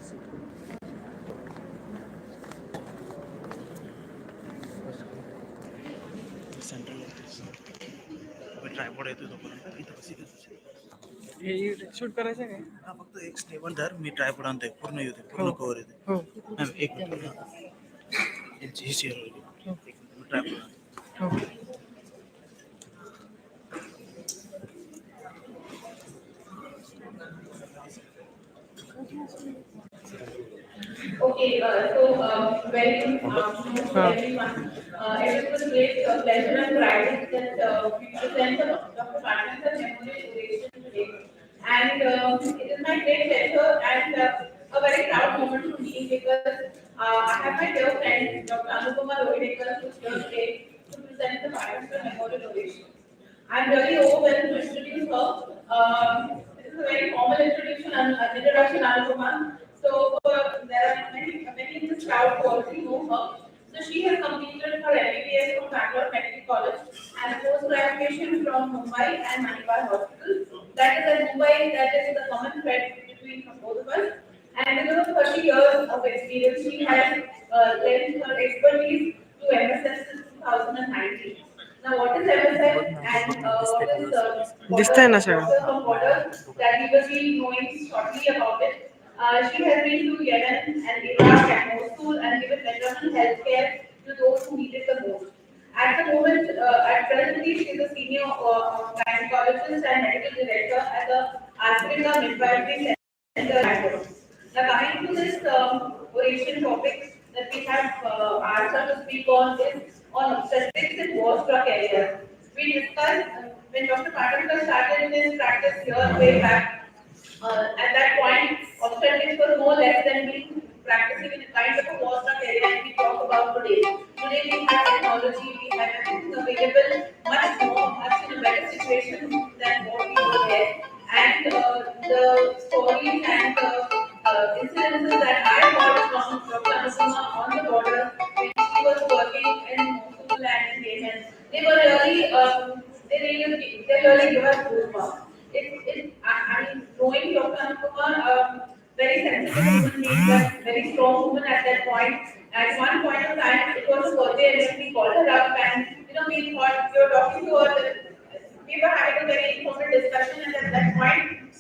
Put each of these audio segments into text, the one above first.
Central tripod येतो तोपर्यंत इथं कशी हे शूट करायचं काय? हा फक्त एक स्टेबल धर, मी ट्रायपॉड आणतोय, पूर्ण येते, पूर्ण कव्हर येते. मॅम एक मिनिट ही शेअर होईल, ट्रायपॉड आणतो. Okay, very good afternoon to everyone. It was a great pleasure and pride that we present Dr. Patankar Memorial Orientation today. And it is my great pleasure and a very proud moment for me because I have my dear friend Dr. Anupama Rohidekar who is here today to present the Patankar Memorial Orientation. I'm really overwhelmed to introduce her. This is a very formal introduction, Anupama. So there are many in this crowd who already know her. So she has completed her MBBS from Bangalore Medical College and post-graduation from Mumbai and Manipal Hospital. That is at Mumbai, that is the common thread between both of us. And with over 30 years of experience, she has lent her expertise to MSS since 2019. Now, what is MSF and what is Doctor from Border that we will be knowing shortly about it. She has been to Yemen and Iraq and Mosul and given maternal health care to those who need it the most. At the moment, at presently, she is a senior gynecologist and medical director at the Africa Midwifery Center. Now, coming to this oration topic that we have asked her to speak on is on obstetrics in war-struck areas. We discussed when Dr. Patankar started his practice here way back. At that point, obstetrics was no less than being practicing in a kind of a war-struck area we talk about today. Today we have technology, we have everything available, much more, much in a better situation than what we were there. And the stories and the incidences that I heard from Dr. Anupama on the border when she was working in Mosul and in Yemen, they were really, they really give us goosebumps. I mean, knowing Dr. Anupama, very sensitive human being, but very strong woman at that point. At one point of time, it was a birthday and we called her up and, we thought we were talking to her. We were having a very informal discussion and at that point, we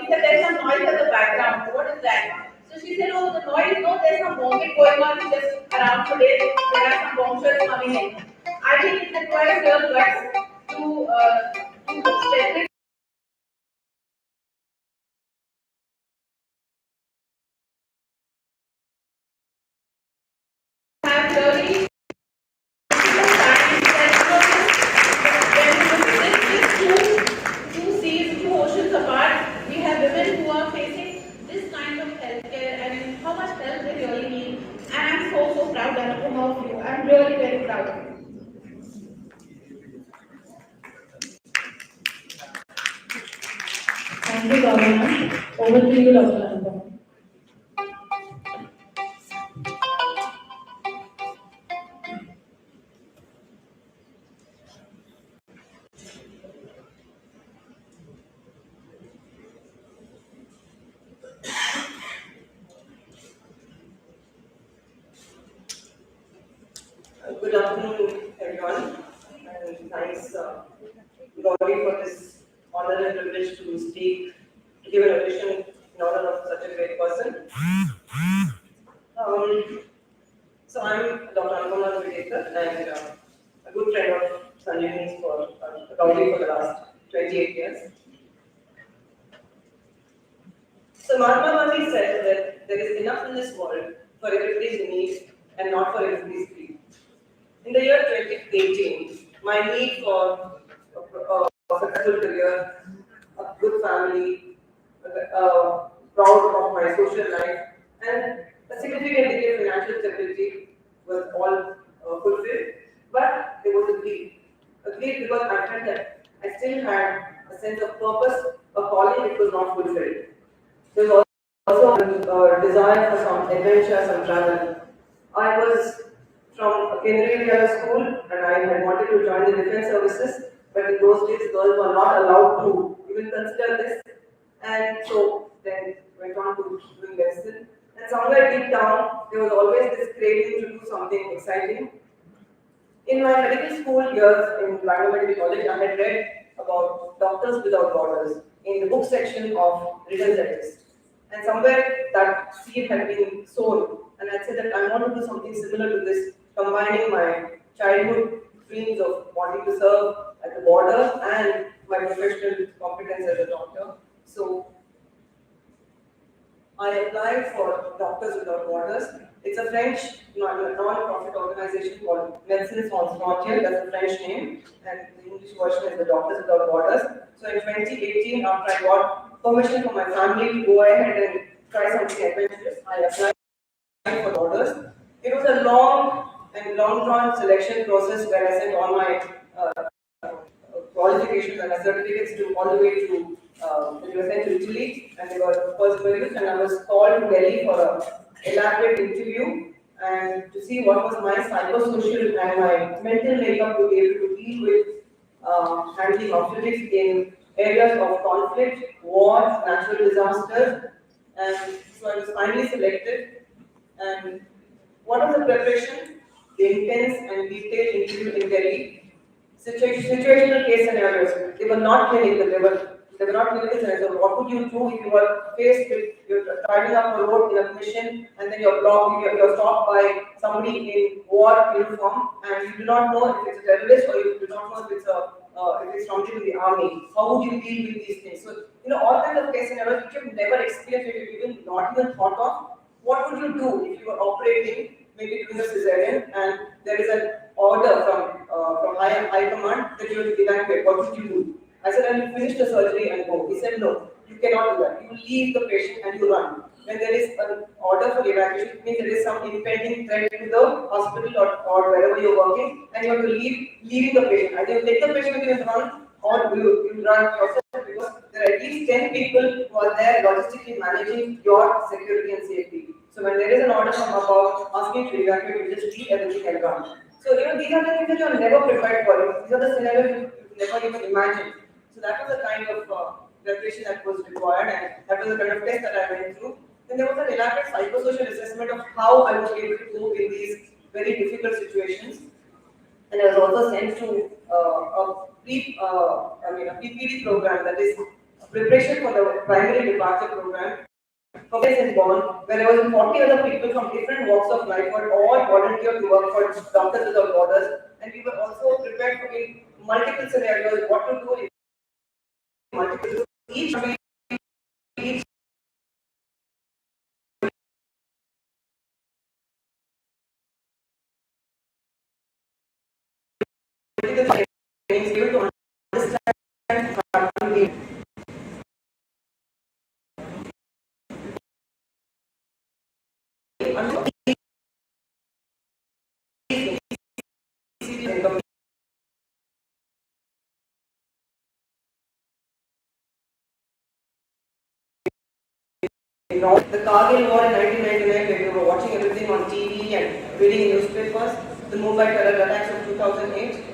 said there's some noise at the background. What is that? So she said, oh, the noise, no, there's some bombing going on just around today. There are some bomb shells coming in. I think it requires your guts to step in. Have really two seas, two oceans apart, we have women who are facing this kind of healthcare and how much help they really need. And I'm so proud of you. I'm really very proud of you. Thank you, Gauri. Over to you, Dr. Anupama. Good afternoon, everyone, and thanks, Gauri, for this honor and privilege to speak, to give an audition in honor of such a great person. So I'm Dr. Anupama Rohidekar and a good friend of Sanjeevani's for Gauri for the last 28 years. So Mahatma Gandhi said that there is enough in this world for everybody's need and not for everybody's greed. In the year 2018, my need for a successful career, a good family, proud of my social life, and a significant degree of financial stability was all fulfilled. But there was a greed. A greed because I felt that I still had a sense of purpose, a calling which was not fulfilled. There was also a desire for some adventure, some travel. I was from a Kendriya school and I had wanted to join the defense services, but in those days girls were not allowed to even consider this. And so then went on to doing medicine. And somewhere deep down, there was always this craving to do something exciting. In my medical school years in Bangalore Medical College, I had read about Doctors Without Borders in the book section of Riddle Digest. And somewhere that seed had been sown, and I said that I want to do something similar to this, combining my childhood dreams of wanting to serve at the border and my professional competence as a doctor. So I applied for Doctors Without Borders. It's a French non-profit organization called Médecins Sans Frontières, that's the French name, and the English version is the Doctors Without Borders. So in 2018, after I got permission from my family to go ahead and try something adventurous, I applied for borders. It was a long-drawn selection process where I sent all my qualifications and my certificates to all the way to they were sent to Italy, and they were first produced, and I was called to Delhi for an elaborate interview and to see what was my psychosocial and my mental makeup to be able to deal with handling obstetrics in areas of conflict, war, natural disasters, and so I was finally selected. And what was the preparation? The intense and detailed interview in Delhi. Situational case scenarios. They were not clinical. They were not clinical scenarios. So what would you do if you were faced with you're driving up a road in a mission and then you're stopped by somebody in war uniform and you do not know if it's a terrorist or you do not know if it's somebody in the army. How would you deal with these things? So all kinds of case scenarios which you've never experienced, which you've not even thought of. What would you do if you were operating, maybe doing a cesarean, and there is an order from high command that you have to evacuate? What would you do? I said, I will finish the surgery and go. He said, no, you cannot do that. You leave the patient and you run. When there is an order for evacuation, it means there is some impending threat to the hospital or wherever you're working, and you have to leaving the patient. Either you take the patient with you and run, or you run yourself, because there are at least 10 people who are there logistically managing your security and safety. So when there is an order from above asking you to evacuate, you just leave everything and run. So these are the things that you are never prepared for. These are the scenarios you never even imagined. So that was the kind of preparation that was required, and that was the kind of test that I went through. Then there was an elaborate psychosocial assessment of how I was able to cope in these very difficult situations. And I was also sent to a PPD program, that is preparation for the primary departure program for place in Bonn, where there was 40 other people from different walks of life were all volunteered to work for Doctors Without Borders, and we were also prepared for multiple scenarios, what to do in multiple each critical trainings given to understand how to be the Kargil War in 1999, when we were watching everything on TV and reading newspapers, the Mumbai terror attacks of 2008.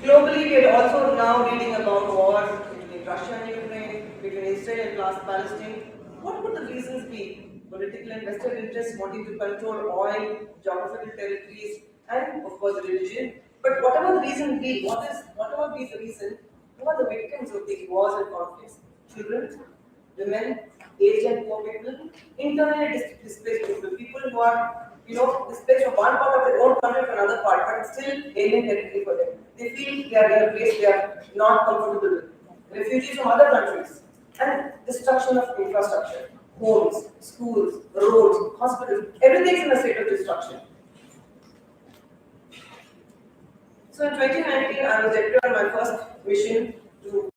Globally, we are also now reading about wars between Russia and Ukraine, between Israel and Palestine. What would the reasons be? Political and vested interests wanting to control oil, geographical territories, and of course religion. But whatever the reason be, whatever be the reason, who are the victims of these wars and conflicts? Children, women, aged and poor people, internally displaced people, people who are, displaced from one part of their own country to another part, but still alien territory for them. They feel they are in a place they are not comfortable with. Refugees from other countries, and destruction of infrastructure, homes, schools, roads, hospitals, everything is in a state of destruction. So in 2019, I was deployed on my first mission to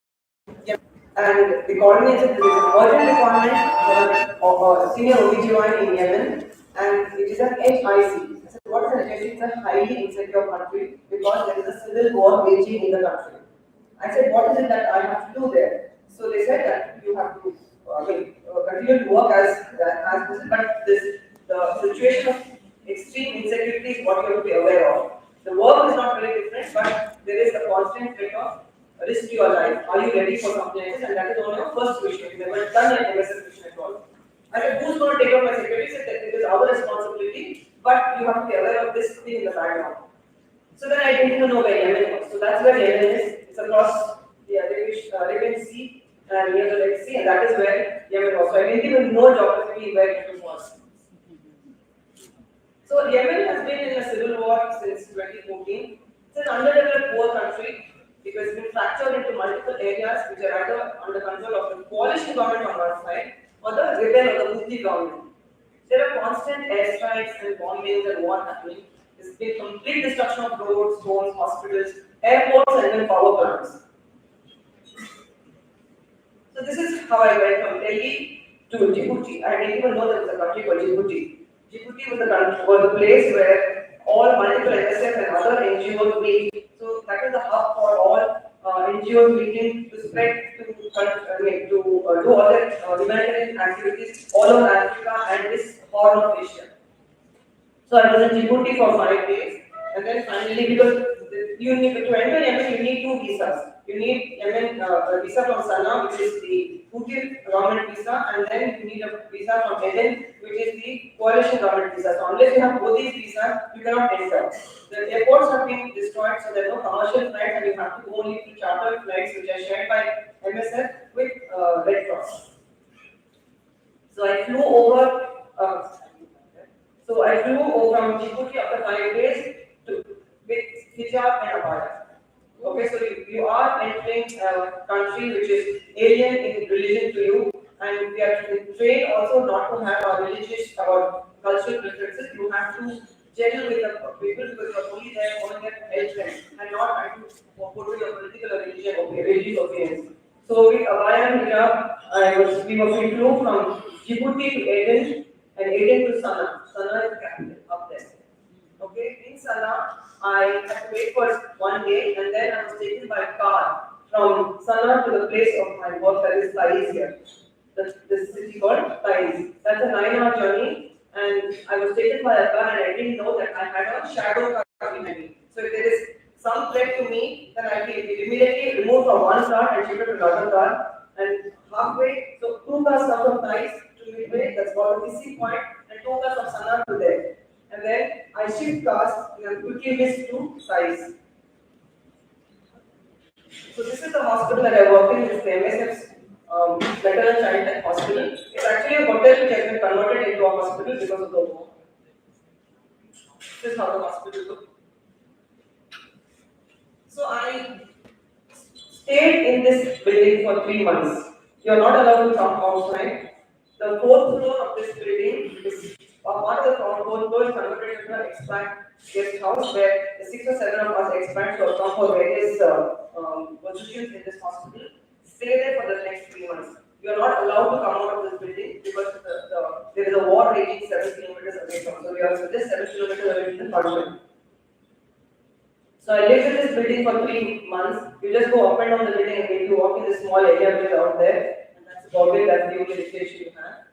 Yemen, and the coordinator there is an urgent requirement for a senior OBGYN in Yemen, and it is an HIC. I said, what is an HIC? It's a highly insecure country because there is a civil war raging in the country. I said, what is it that I have to do there? So they said that you have to continue to work as this, but the situation of extreme insecurity is what you have to be aware of. The work is not very different, but there is a constant threat of risk to your life. Are you ready for something like this? And that is on your first mission. You've never done an MSF mission at all. I said, who's going to take up my security? He said, it is our responsibility, but you have to be aware of this thing in the background. So then I didn't even know where Yemen was. So that's where Yemen is. It's across the Arabian Sea and near the Red Sea, and that is where Yemen was. So I didn't even know geographically where it was. So Yemen has been in a civil war since 2014. It's an underdeveloped poor country because it's been fractured into multiple areas which are either under control of the coalition government on one side or the rebel or the Houthi government. There are constant airstrikes and bombings and war happening. There's been complete destruction of roads, homes, hospitals, airports, and then power plants. So this is how I went from Delhi to Djibouti. I didn't even know there was a country called Djibouti. Djibouti was the place where all multiple MSF and other NGOs meet. So that is the hub for all NGOs meeting to spread to do all their humanitarian activities all over Africa and this Horn of Asia. So I was in Djibouti for 5 days, and then finally, because you need to enter Yemen, you need 2 visas. You need Yemen a visa from Sanaa, which is the Houthi government visa, and then you need a visa from Aden, which is the coalition government visa. So unless you have both these visas, you cannot enter. The airports have been destroyed, so there are no commercial flights, and you have to go only to charter flights, which are shared by MSF with Red Cross. So I flew over. So I flew over from Djibouti after 5 days with hijab and abaya. Okay, so you are entering a country which is alien in religion to you, and we are trained also not to have our religious or cultural preferences. You have to gel with the people because you are only there on their health and not trying to portray your political or religious opinions. So with abaya and hijab, we flew from Djibouti to Aden and Aden to Sanaa. Sanaa is the capital up there. Okay, in Sanaa, I had to wait for 1 day, and then I was taken by car from Sanaa to the place of my work, that is Taiz here. This city called Taiz. That's a 9-hour journey, and I was taken by a car, and I didn't know that I had a shadow car behind me. So if there is some threat to me, then I will be immediately removed from one car and shifted to another car. And halfway, so 2 cars come from Taiz to Midway, that's called the PC point, and 2 cars from Sanaa to there. And then I shift cars and quickly miss to Taiz. So this is the hospital that I work in. This is the MSF's maternal child hospital. It's actually a hotel which has been converted into a hospital because of the war. This is how the hospital looks. So I stayed in this building for 3 months. You are not allowed to come outside. The 4th floor of this building is part of the 4th floor is converted into an expat guest house where the 6 or 7 of us expats who have come for various positions in this hospital stay there for the next 3 months. You are not allowed to come out of this building because there is a war raging 7 kilometers away from. So we are just 7 kilometers away from the country. So I lived in this building for 3 months. You just go up and down the building and you walk in this small area which is out there, and that's about it. That's the only education you have.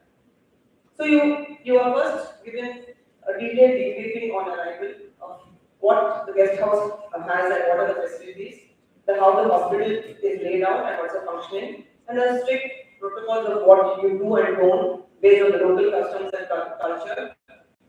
So you are first given a detailed debriefing on arrival of what the guest house has and what are the facilities, how the hospital is laid out and what's the functioning, and the strict protocols of what you do and don't based on the local customs and culture,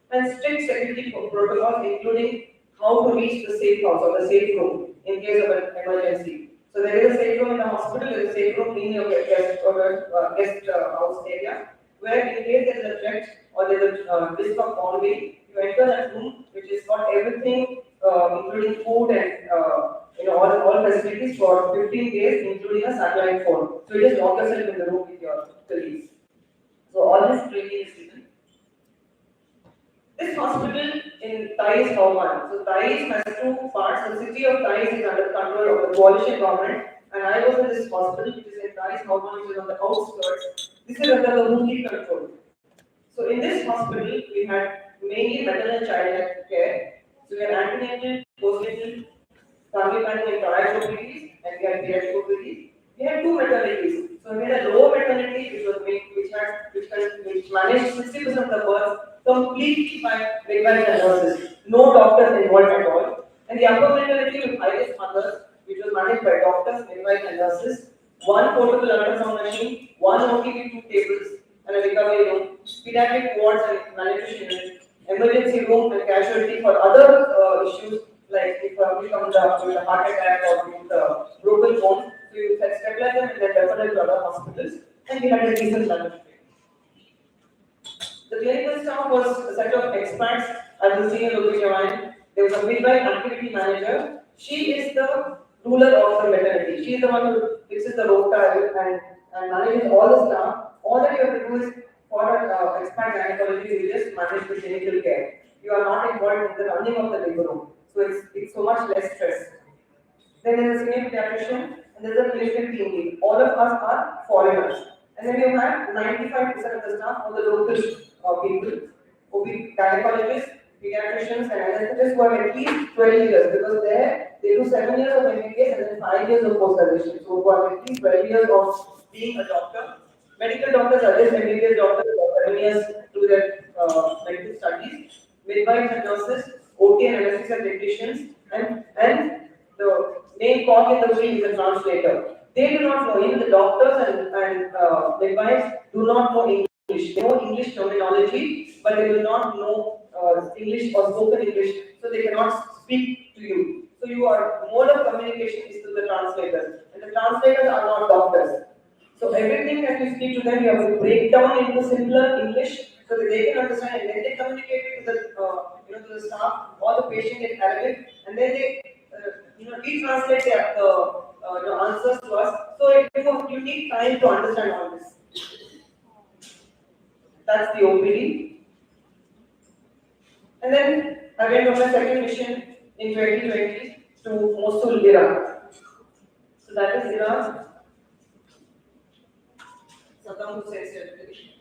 and strict security protocols including how to reach the safe house or the safe room in case of an emergency. So there is a safe room in the hospital, there is a safe room in your guest house area, where in case there is a threat or there is a risk of bombing, you enter that room which has got everything, including food and all facilities for 15 days, including a satellite phone. So you just lock yourself in the room with your colleagues. So all this training is given. This hospital in Taiz Hauman. So Taiz has 2 parts. The city of Taiz is under control of the coalition government, and I was in this hospital which is in Taiz Hauman, which is on the outskirts. This is under the Houthi control. So in this hospital, we had mainly maternal child care. So we had antenatal, postnatal, family planning and triad OPDs, and we had pediatric OPDs. We had 2 maternities. So we had a lower maternity which managed 60% of the births completely by midwives and nurses. No doctors involved at all. And the upper maternity with high-risk mothers, which was managed by doctors, midwives and nurses. 1 portable ultrasound machine, 1 OTP, 2 tables, and a recovery room. pediatric wards and malnutrition unit, emergency room and casualty for other issues like if we come with a heart attack or with a broken bone, so you can stabilize them and then refer them to other hospitals, and we had a decent laboratory. The clinical staff was a set of experts at the senior location. There was a midwife activity manager. She is the ruler of the maternity. She is the one who fixes the rota and manages all the staff. All that you have to do is for expert gynecology, you just manage the clinical care. You are not involved in the running of the labor room. So it's so much less stress. Then there is a senior pediatrician and there is a clinical team lead. All of us are foreigners. And then you have 95% of the staff are the local people, OB gynecologists, pediatricians, and anesthetists who have at least 12 years because there they do 7 years of MBBS and then 5 years of post-graduation. So who have at least 12 years of being a doctor. Medical doctors are just MBBS doctors who have 7 years to their medical studies. Midwives and nurses, OT and anesthesia technicians, and the main cog in the wheel is a translator. They do not know, even the doctors and midwives do not know English. They know English terminology, but they will not know English or spoken English, so they cannot speak to you. So your mode of communication is through the translators, and the translators are not doctors. So everything that you speak to them, you have to break down into simpler English so that they can understand, and then they communicate it to the to the staff or the patient in Arabic, and then they retranslate the answers to us. So you need time to understand all this. That's the OPD. And then I went on my second mission in 2020 to Mosul, Iraq. So that is Iraq. Saddam Hussein's territory.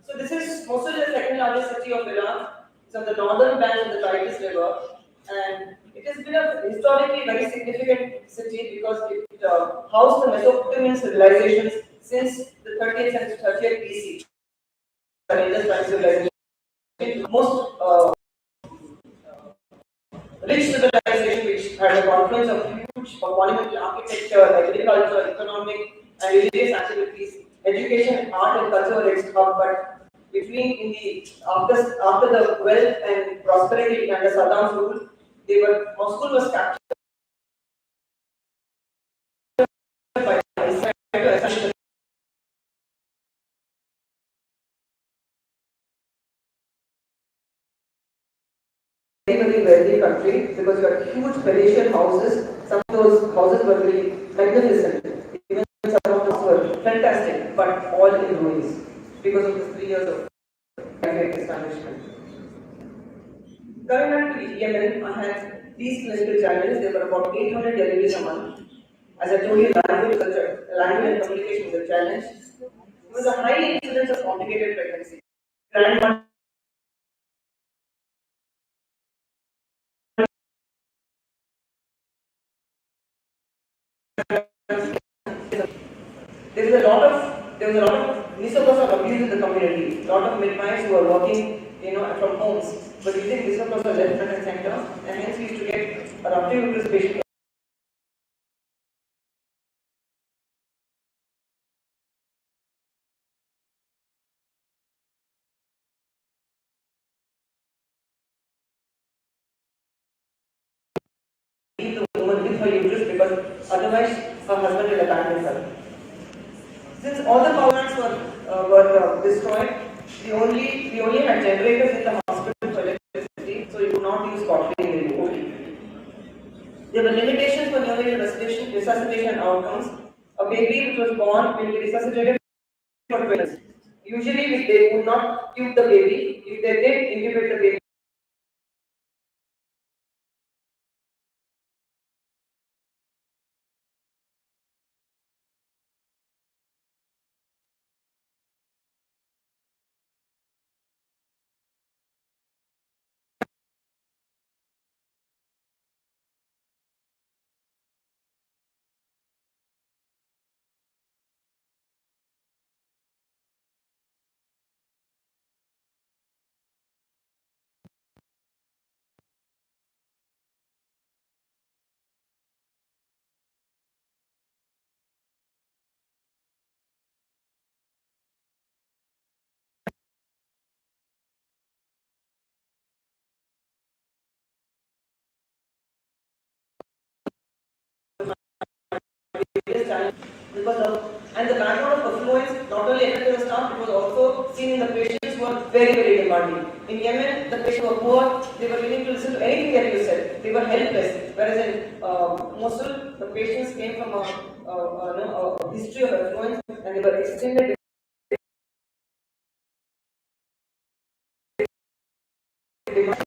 So this is Mosul is the second largest city of Iraq. It's on the northern bank of the Tigris River, and it has been a historically very significant city because it housed the Mesopotamian civilizations since the 30th and 30th BC. The Indus Valley civilization, most rich civilization which had a confluence of huge monumental architecture, agriculture, economic and religious activities, education, art and culture were its hub, but between in the after the wealth and prosperity under Saddam's rule, Mosul was captured by Israel to establish a very wealthy country because you had huge palatial houses. Some of those houses were really magnificent. Even some of those were fantastic, but all in ruins because of the 3 years of establishment. Coming back to Yemen, I had these clinical challenges. There were about 800 deliveries a month. As I told you, language and communication was a challenge. There was a high incidence of complicated pregnancy. Grandma there was a lot of misoprostol abuse in the community. A lot of midwives who were working, from homes, but using misoprostol left, front, and center, and hence we used to get a rupture uterus patient. Leave the woman with her uterus because otherwise her husband will abandon her. Since all the power plants were destroyed, we only had generators in the hospital for electricity, so you could not use coffee anymore. There were limitations for neonatal resuscitation outcomes. A baby which was born will be resuscitated for 12 minutes. Usually, they would not tube the baby. If they did intubate the baby, biggest challenge because and the background of affluence not only affected the staff, it was also seen in the patients who were very, very demanding. In Yemen, the patients were poor, they were willing to listen to anything that you said, they were helpless. Whereas in Mosul, the patients came from a history of affluence and they were extremely demanding.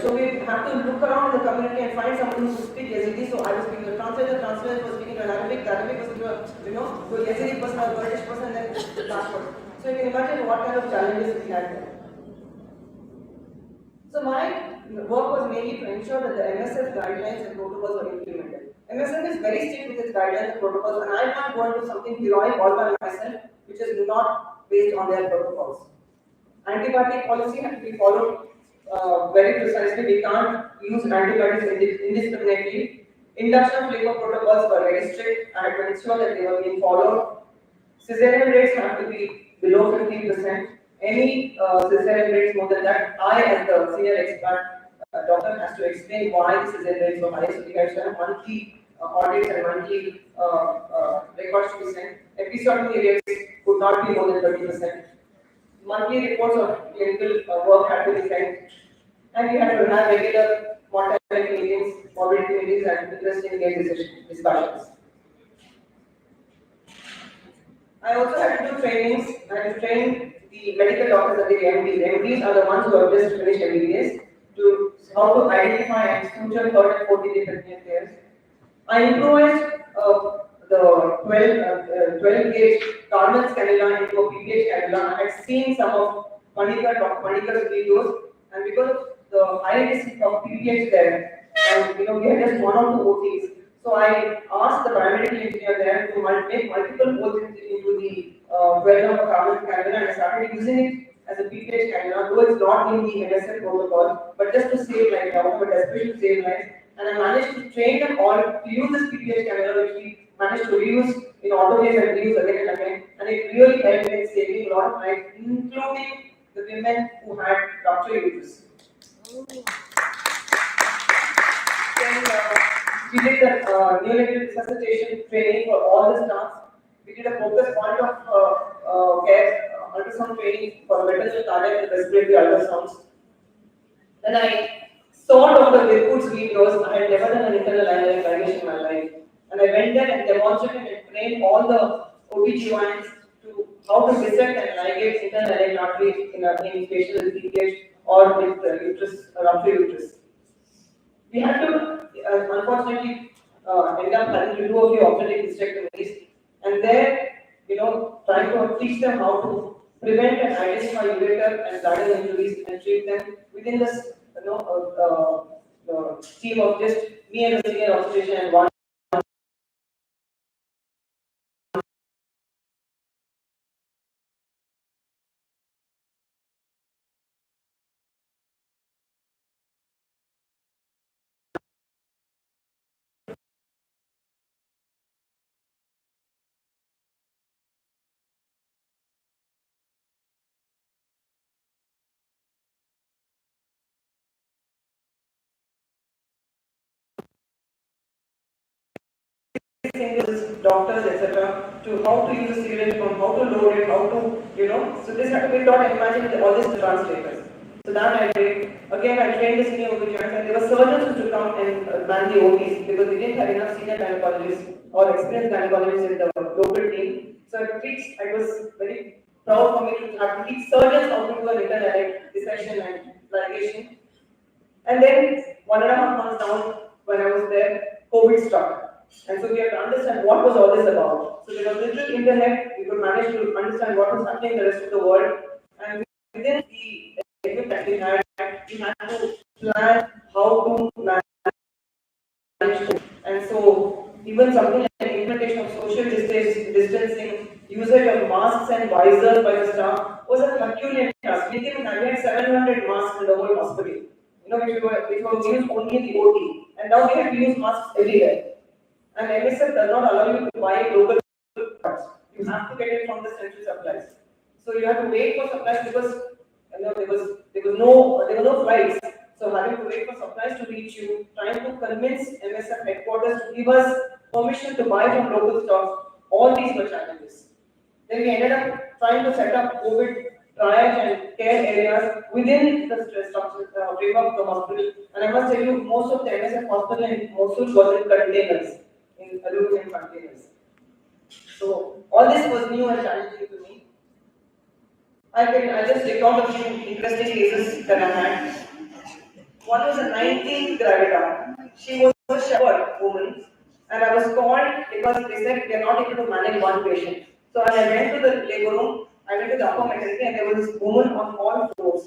So we have to look around in the community and find someone who speaks Yazidi. So I was speaking to the translator was speaking to Arabic, the Arabic was speaking to a Yazidi person, a Kurdish person, and then the passport. So you can imagine what kind of challenges we had there. So my work was mainly to ensure that the MSF guidelines and protocols were implemented. MSF is very strict with its guidelines and protocols, and I can't go into something heroic all by myself, which is not based on their protocols. Antibiotic policy has to be followed very precisely. We can't use antibiotics indiscriminately. Induction of labor protocols were very strict. I had to ensure that they were being followed. Cesarean rates have to be below 15%. Any cesarean rates more than that, I as the senior expert doctor has to explain why the cesarean rates were high. So we have to have monthly audits and monthly records to be sent. Episiotomy rates could not be more than 30%. Monthly reports of clinical work had to be sent, and we had to have regular mortality meetings, morbidity meetings, and interesting case discussions. I also had to do trainings. I had to train the medical doctors and the MDs. MDs are the ones who have just finished MBBS to how to identify and suture third and fourth degree pregnant pairs. I improvised the 12 gauge Carmen's cannula into a PPH cannula. I had seen some of Dr. Pandikar's videos, and because of the high risk of PPH there, and we had just one or two OTs. So I asked the paramedical engineer there to make multiple holes into the 12 number Carmen's cannula, and I started using it as a PPH cannula, though it's not in the MSF protocol, but just to save lives, but especially to save lives. And I managed to train them all to use this PPH camera, which we managed to reuse in autoclaves and reuse again and again. And it really helped in saving a lot of lives, including the women who had ruptured uterus. Then we did the neonatal resuscitation training for all the staff. We did a focus point of care ultrasound training for maternal cardiac and respiratory ultrasounds. Then I saw Dr. Virkut's videos. I had never done an internal ligation in my life. And I went there and demonstrated and trained all the OBGYNs to how to dissect and ligate internal arteries in patients with PPH or with ruptured uterus. We had to, unfortunately, end up having to do a few obstetric hysterectomies, and there, trying to teach them how to prevent and identify ureter and bladder injuries and treat them within this, team of just me and the senior obstetrician and one. Doctors, etc., to how to use a syringe pump, how to load it, how to, so this had to be taught. Imagine all these translators. So that I did. Again, I trained the senior OB-GYNs, and there were surgeons who took come and man the OBs because we didn't have enough senior gynecologists or experienced gynecologists in the local team. So I was very proud for me to have to teach surgeons how to do an internal dissection and ligation. And then 1.5 months down, when I was there, COVID struck. And so we had to understand what was all this about. So there was little internet, we could manage to understand what was happening in the rest of the world. And within the equipment that we had to plan how to manage. And so even something like implementation of social distancing, usage of masks and visors by the staff was a Herculean task. We had 700 masks in the whole hospital. Which were used only in the OT. And now we have to use masks everywhere. And MSF does not allow you to buy local products. You have to get it from the central supplies. So you have to wait for supplies because there were no flights. So having to wait for supplies to reach you, trying to convince MSF headquarters to give us permission to buy from local stocks, all these were challenges. Then we ended up trying to set up COVID triage and care areas within the framework of the hospital. And I must tell you, most of the MSF hospital in Mosul was in containers, in aluminum containers. So all this was new and challenging to me. I just recall a few interesting cases that I had. One was a 19th gravida. She was a shepherd woman, and I was called because they said they are not able to manage one patient. So when I went to the labor room, I went to the upper maternity, and there was this woman on all fours,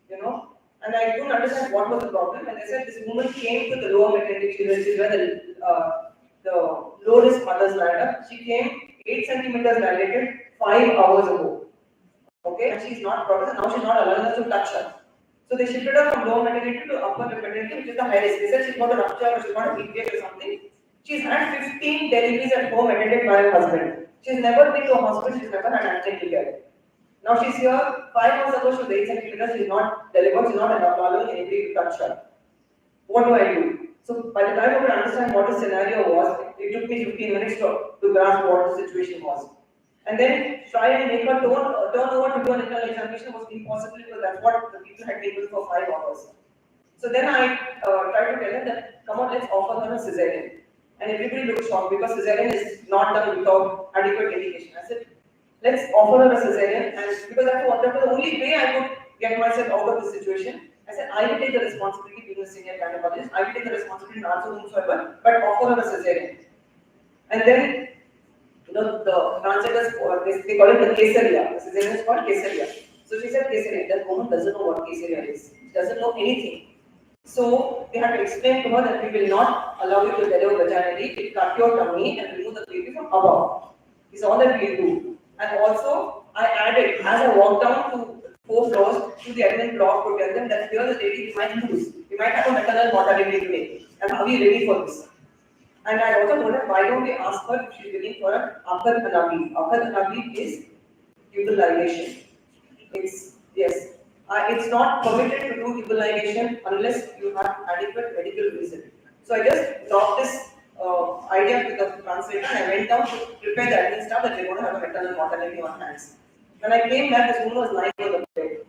and I couldn't understand what was the problem. And they said this woman came to the lower maternity, which is where the low-risk mother's ladder. She came 8 centimeters dilated 5 hours ago. Okay, and she's not progressing, now she's not allowing us to touch her. So they shifted her from lower maternity to upper maternity, which is the high risk. They said she's got a rupture or she's got a BPH or something. She's had 15 deliveries at home attended by her husband. She's never been to a hospital, she's never had antenatal care. Now she's here, 5 months ago she was 8 centimeters, she's not delivered, she's not allowing anybody to touch her. What do I do? So by the time I could understand what the scenario was, it took me 15 minutes to grasp what the situation was. And then try and make her turn over to do an internal examination was impossible because that's what the people had taken for 5 hours. So then I tried to tell them that, come on, let's offer her a cesarean. And everybody looked shocked because cesarean is not done without adequate education. I said, let's offer her a cesarean, and because that was the only way I could get myself out of the situation. I said, I will take the responsibility being a senior gynecologist, I will take the responsibility to answer whomsoever, but offer her a cesarean. And then the translators, they call it the Kesaria. The cesarean is called Kesaria. So she said Kesaria. That woman doesn't know what Kesaria is. She doesn't know anything. So they had to explain to her that we will not allow you to deliver vaginally. We'll cut your tummy and remove the baby from above. Is all that we do. And also, I added, as I walked down to 4 floors to the admin block to tell them that here the lady we might lose. We might have a maternal mortality today. And are we ready for this? And I also told her, why don't we ask her if she's willing for an Akar Anabi? Akar Anabi is tubal ligation. It's not permitted to do tubal ligation unless you have adequate medical reason. So I just dropped this idea to the translator and I went down to prepare the admin staff that they're going to have a maternal mortality on hands. When I came back, this woman was lying on the bed.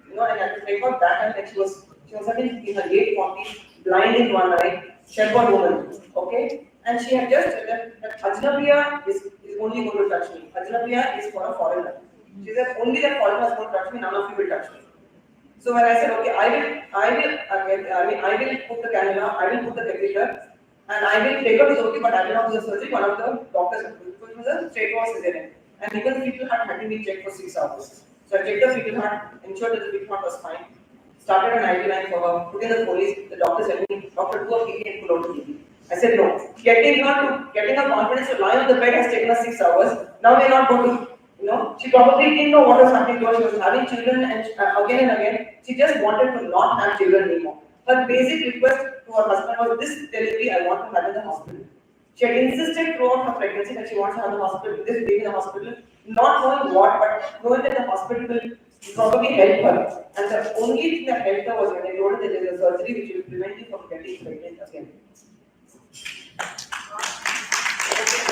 And I had to take her back and she was suddenly in her late 40s, blind in one eye, shepherd woman, okay? And she had just said that Ajnabiya is only going to touch me. Ajnabiya is for a foreigner. She said, only that foreigner is going to touch me, none of you will touch me. So when I said, okay, I will put the cannula, I will put the catheter, and I will take her to the OT, but I will not do the surgery. One of the doctors, which was a straightforward cesarean. And even the fetal heart had to be checked for 6 hours. So I checked the fetal heart, ensured that the fetal heart was fine, started an IV line for her, put in the Foley's. The doctor said to me, doctor, do a PP and pull out the baby. I said no. Getting her confidence to lie on the bed has taken us 6 hours. Now we are not going to, she probably didn't know what was happening to her. She was having children and again and again. She just wanted to not have children anymore. Her basic request to her husband was, this delivery I want to have in the hospital. She had insisted throughout her pregnancy that she wants to have the hospital, this baby in the hospital, not knowing what, but knowing that the hospital will probably help her. And the only thing that helped her was when I told her that there is a surgery which will prevent you from getting pregnant again.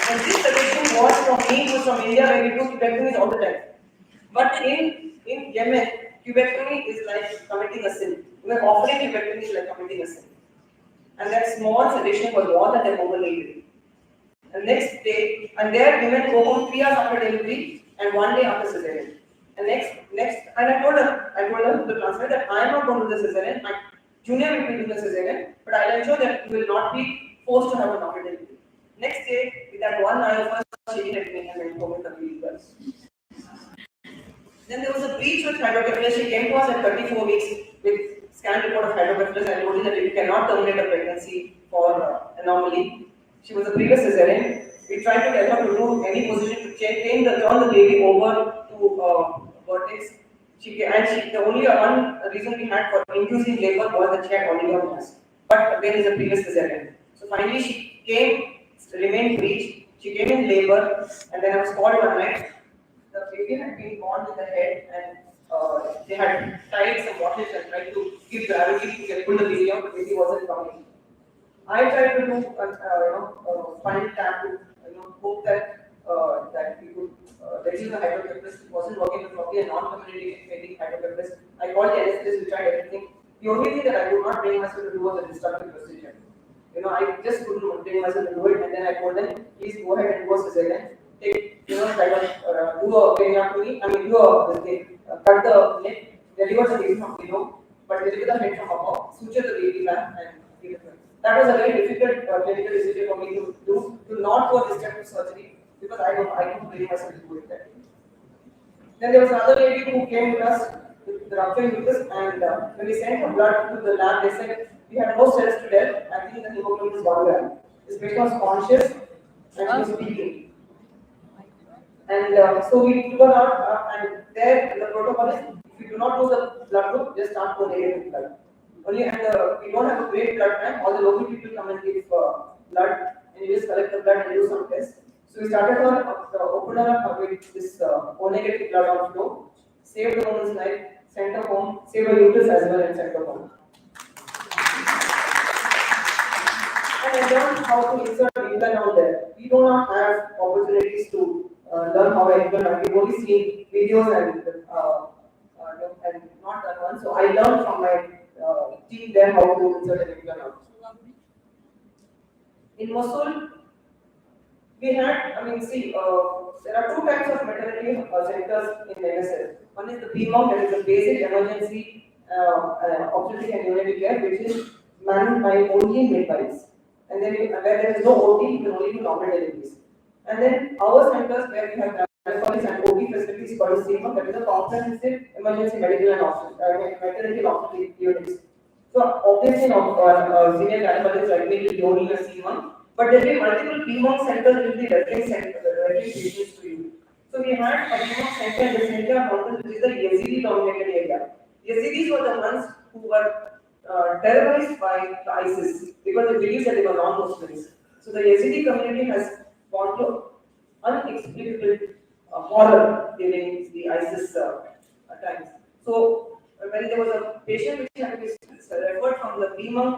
And this suggestion was from me, who was from India, where we do tubectomies all the time. But in Yemen, tubectomy is like committing a sin. We are offering tubectomy is like committing a sin. And that small suggestion was more than the woman needed. And next day, and there women go home 3 hours after delivery and 1 day after cesarean. And and I told her to translate that I am not going to do the cesarean. My junior will be doing the cesarean, but I will ensure that you will not be forced to have a normal delivery. Next day, with that one eye of her shaking at me and went home with the baby. Then there was a breach with hydrocephalus. She came to us at 34 weeks with scan report of hydrocephalus and told us that you cannot terminate a pregnancy for anomaly. She was a previous cesarean. We tried to tell her to do any position to turn the baby over to vertex. The only one reason we had for inducing labor was that she had oligomelas. But there is a previous cesarean. So finally she remained breech. She came in labor, and then I was called one night. The baby had been born with the head, and they had tied some watches and tried to give gravity to get pull the baby out. The baby wasn't coming. I tried to do final tap to hope that we could reduce the hydrocephalus. It wasn't working properly, a non-communicating hydrocephalus. I called the anesthetist, we tried everything. The only thing that I could not bring myself to do was a destructive procedure. I just couldn't bring myself to do it, and then I told them, please go ahead and do a cesarean. Kind of do a periodontally. Do a cut the neck, deliver the baby from below, but deliver the head from above, suture the baby back, and give it. That was a very difficult clinical decision for me to do, to not go destructive surgery, because I couldn't bring myself to do it that way. Then there was another lady who came with us with the ruptured uterus, and when we sent her blood to the lab, they said we had no cells to death. I think the hemoglobin is 1 gram. This patient was conscious and she was speaking. And so we took her out, and there the protocol is, if you do not know the blood group, just start with negative blood. Only, and we don't have a great blood bank. All the local people come and give blood, and you just collect the blood and do some tests. So we started her, opened her up with this O-negative blood on flow, saved the woman's life, sent her home, saved her uterus as well, and sent her home. And I learned how to insert implant out there. We do not have opportunities to learn how to implant. We've only seen videos and not that one. So I learned from my team there how to insert an implant out. In Mosul, we had, there are two types of maternity centers in NSL. One is the PMOC, that is the basic emergency obstetric and neonatal care, which is manned by only midwives. And then where there is no OT, you can only do normal deliveries. And then our centers where we have gynecology and OT facilities called CMOC, that is a comprehensive emergency medical and maternity obstetric units. So obviously, senior gynecologists like me will be only a C1, but there will be multiple PMOC centers will be referring patients to you. So we had a PMOC center in the center of mountains, which is the Yazidi dominated area. Yazidis were the ones who were terrorized by the ISIS because they believed that they were non-Muslims. So the Yazidi community has gone to unexplicable horror during the ISIS times. So when there was a patient which had to be referred from the PMOC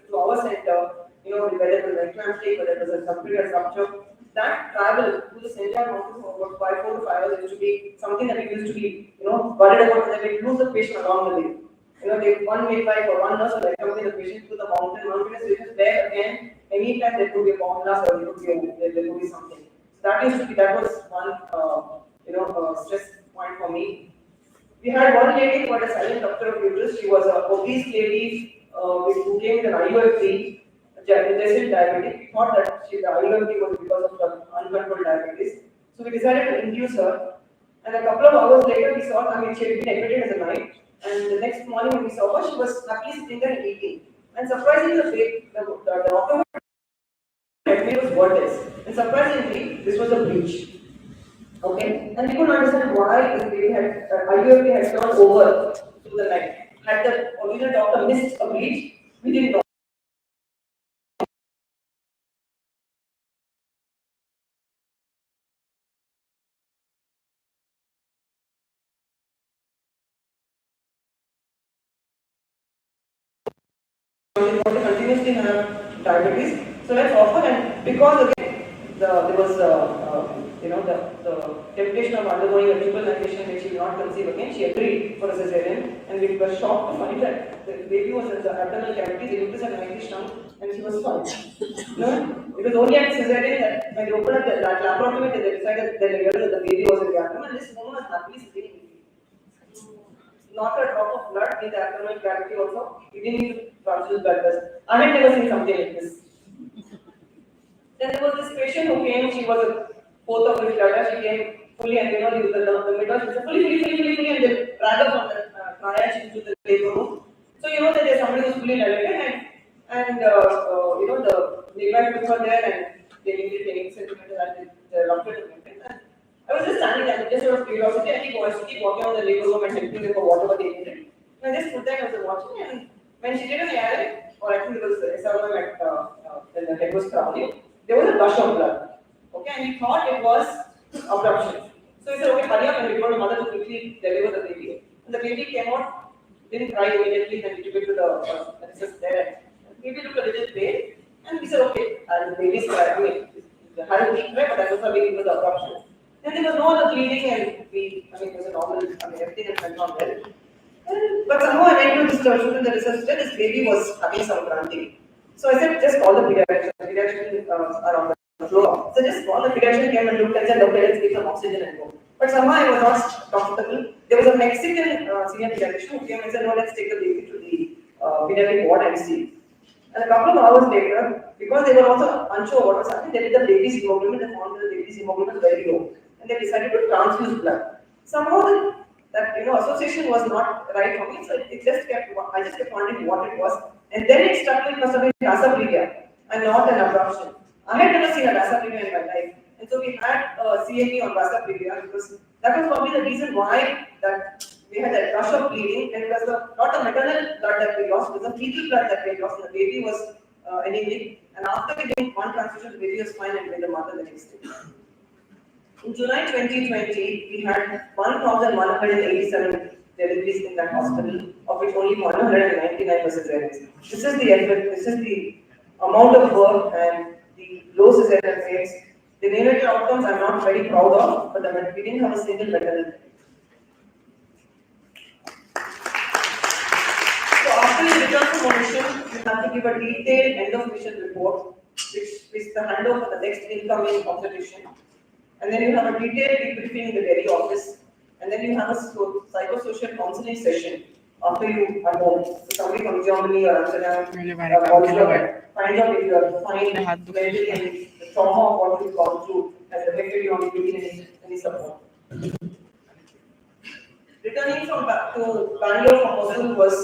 to our center, whether it was an eclamptic, whether it was a complete rupture, that travel to the center mountain for about 4 to 5 hours used to be something that we used to be, worried about, that we lose the patient along the way. One midwife or one nurse will accompany the patient to the mountainous regions where again, anytime there could be a bomb blast or there could be something. So that was one stress point for me. We had one lady who had a silent rupture of uterus. She was an obese lady who came with an IUFT, congestive diabetic. We thought that the IUFT was because of the uncontrolled diabetes. So we decided to induce her. And a couple of hours later, we saw, she had been admitted as a night. And the next morning when we saw her, she was happily sitting there and eating. And surprisingly, the doctor admitted was vertex. And surprisingly, this was a breech. Okay? And we couldn't understand why the baby had, IUFT had turned over to the neck. Had the original doctor missed a breech, we didn't know. We want to continuously have diabetes, so let's offer, and because again there was the temptation of undergoing a triple ligation which she will not conceive again, she agreed for a cesarean, and we were shocked to find that the baby was in the abdominal cavity, the uterus had nicely shrunk, and she was fine. It was only at cesarean that when they opened up that laparotomy that they decided that they realized that the baby was in the abdomen, and this woman was happily sitting in it. Not a drop of blood in the abdominal cavity also. We didn't need to transfuse blood test. I had never seen something like this. Then there was this patient who came, she was a fourth of which data, she came fully, and the midwife said fully, and they dragged her from the triage into the labor room. So that there's somebody who's fully dilated, and the they went to her there and they needed any centimeter and the doctor took it. And I was just standing there, just out of curiosity, and he was keep walking on the labor room and helping them for whatever they needed. And I just stood there and was watching, and when she did an ARA, or I think it was SRM when the head was crowning, there was a gush of blood. Okay, and he thought it was abruption. So he said, okay, hurry up, and we told the mother to quickly deliver the baby. And the baby came out, didn't cry immediately, then we took it to the nurses there. And the baby looked a little pale, and we said, okay, and the baby's crying. I mean, it had a weak cry, but that was how it was abruption. Then there was no other bleeding, and it was a normal, everything had went on well. But somehow I went to this church and the research that this baby was having some grunting. So I said, just call the pediatrician. The pediatrician are on the floor. So just call the pediatrician, came and looked and said, okay, let's give some oxygen and go. But somehow I was not comfortable. There was a Mexican senior pediatrician who came and said, no, let's take the baby to the pediatric ward and see. And a couple of hours later, because they were also unsure what was happening, they did the baby's hemoglobin and found that the baby's hemoglobin was very low. And they decided to transfuse blood. Somehow that association was not right for me, so I just kept wondering what it was, and then it struck me it must have been asaprevia and not an abruption. I had never seen a asaprevia in my life, and so we had CAP on asaprevia because that was probably the reason why that we had that rush of bleeding, and it was not the maternal blood that we lost, it was the fetal blood that we lost, and the baby was anemic, and after giving one transfusion, the baby was fine and with the mother the next day. In July 2020, we had 1,187 deliveries in that hospital, of which only 199 was cesareans. This is the effort, this is the amount of work and the low cesarean rates. The neonatal outcomes I'm not very proud of, but we didn't have a single maternal death. So after you return to mission, you have to give a detailed end of mission report, which is the handover for the next incoming obstetrician. And then you have a detailed debriefing in the Delhi office, and then you have a psychosocial counseling session after you are home. So somebody from Germany or Amsterdam finds out if you are fine mentally and the trauma of what you've gone through has affected you on giving any support. Returning back to Bangalore from Hostel was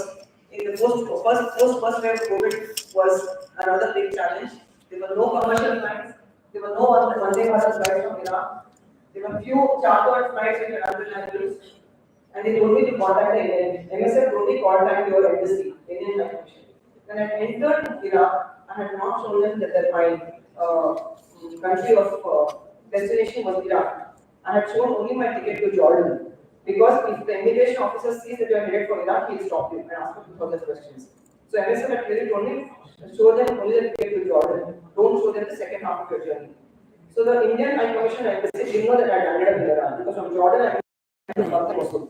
in the first wave of COVID was another big challenge. There were no commercial flights. There were no Vande Bharat flights from Iraq. There were few chartered flights in the Arabian language, and they told me to contact the Indian. MSF told me contact your embassy, Indian High Commission. When I entered Iraq, I had not shown them that my country of destination was Iraq. I had shown only my ticket to Jordan, because if the immigration officer sees that you are headed for Iraq, he will stop you and ask you further questions. So MSF had clearly told me, show them only the ticket to Jordan. Don't show them the second half of your journey. So the Indian High Commission embassy didn't know that I landed up in Iran, because from Jordan I went to Moscow.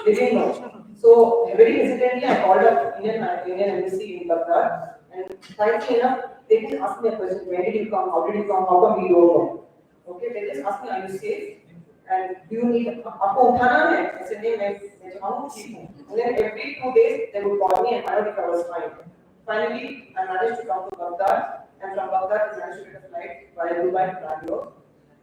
They didn't know. So very hesitantly I called up Indian embassy in Kelkar, and thankfully enough, they didn't ask me a question. When did you come? How did you come? How come we don't know? Okay, they just asked me, are you safe? And do you need आपको उठाना है? I said, नहीं मैं जाऊँ ठीक हूँ. And then every 2 days they would call me and find out if I was fine. Finally, I managed to come to Baghdad, and from Baghdad I managed to get a flight via Dubai to Bangalore.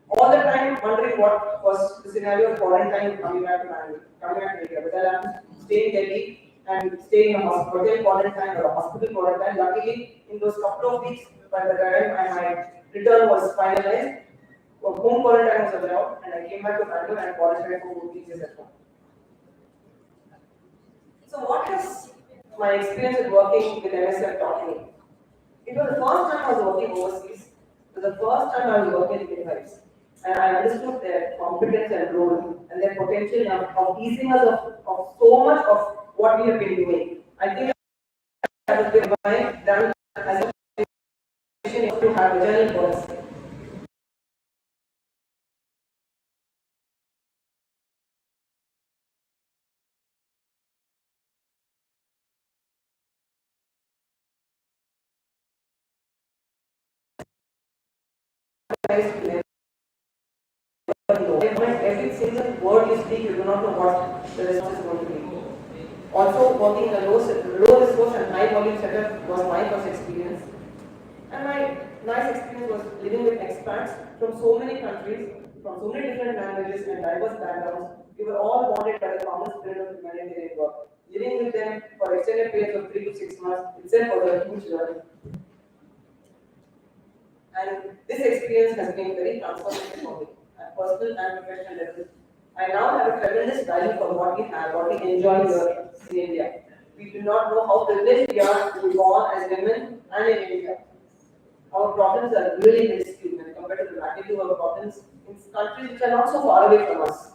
All the time wondering what was the scenario of quarantine coming back to Bangalore, coming back to India. Whether I'm staying in Delhi and staying in a hotel quarantine or a hospital quarantine. Luckily, in those couple of weeks by the time my return was finalized, home quarantine was allowed, and I came back to Bangalore and quarantined for 4 weeks at home. So what has my experience with working with MSF taught me? It was the first time I was working overseas. It was the first time I was working with midwives. And I understood their competence and role and their potential of easing us of so much of what we have been doing. I think that has been done as a to have a vaginal birth. Every single word you speak, you do not know what the response is going to be. Also, working in a low resource and high volume setup was my first experience. And my nice experience was living with expats from so many countries, from so many different languages and diverse backgrounds. We were all bonded by the common spirit of humanitarian work. Living with them for extended periods of 3 to 6 months itself was a huge learning. And this experience has been very transformative for me at personal and professional level. I now have a tremendous value for what we have, what we enjoy here in India. We do not know how privileged we are to be born as women and in India. Our problems are really minuscule when compared to the magnitude of problems in countries which are not so far away from us.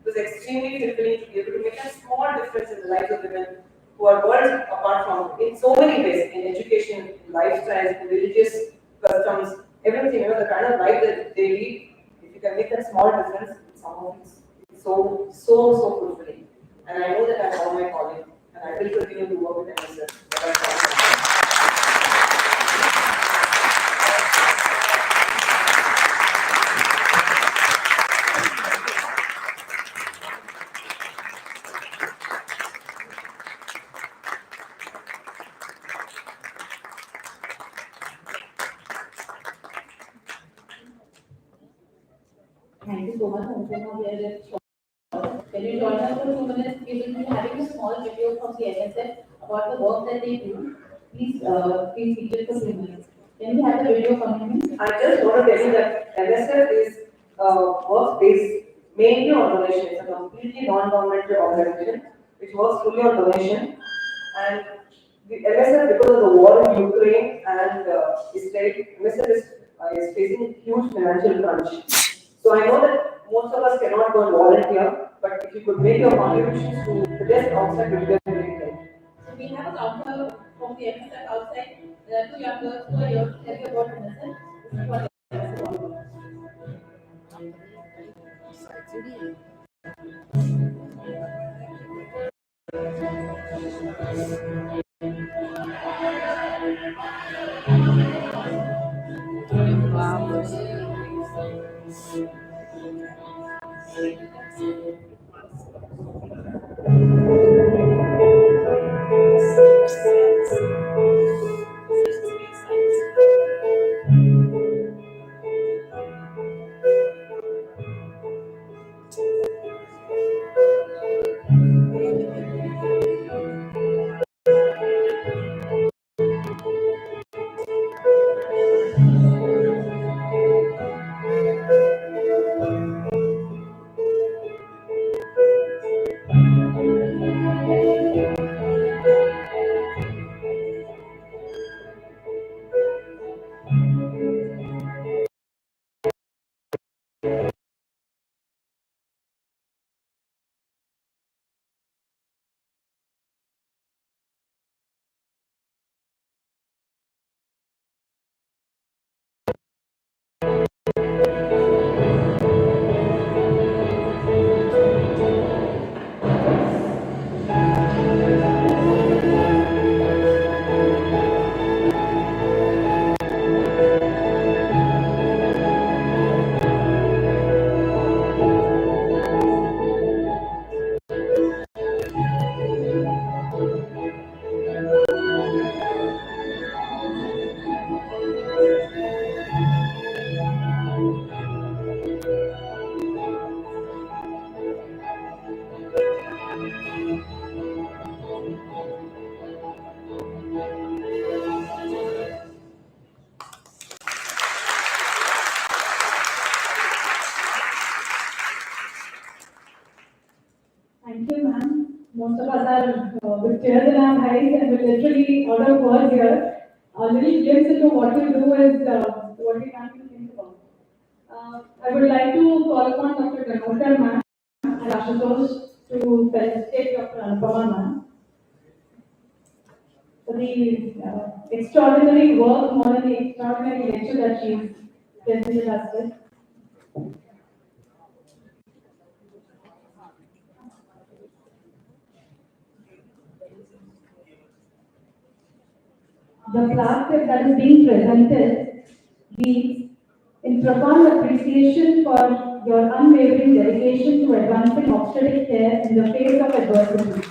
It was extremely fulfilling to be able to make a small difference in the lives of women who are worlds apart from in so many ways, in education, in lifestyles, in religious customs, everything, the kind of life that they lead. If you can make that small difference, somehow it's so fulfilling. And I know that I have my calling, and I will continue to work with MSF. Thank you so much, Anupama. We are just Can you join us for 2 minutes? We will be having a small video from the NSF about the work that they do. Please feature it for 2 minutes. Can we have the video coming in? I just want to tell you that MSF is works based mainly on donation. It's a completely non-governmental organization which works fully on donation. And the MSF, because of the war in Ukraine and Israel, MSF is facing huge financial crunch. So I know that most of us cannot go and volunteer, but if you could make your contributions to the desk outside, it would be very great. So we have a counter from the MSF outside. There are two young girls who are here to tell you about MSF. This is what MSF is all about. Thank you, ma'am. Most of us are with tears in our eyes and we're literally out of words here. A little glimpse into what you do is what we can't even think about. I would like to call upon Dr. Karandikar, ma'am, and Ashutosh to felicitate Dr. Anupama, ma'am, for the extraordinary work, more than the extraordinary lecture that she's presented us with. The plaque that is being presented reads, in profound appreciation for your unwavering dedication to advancing obstetric care in the face of adversity.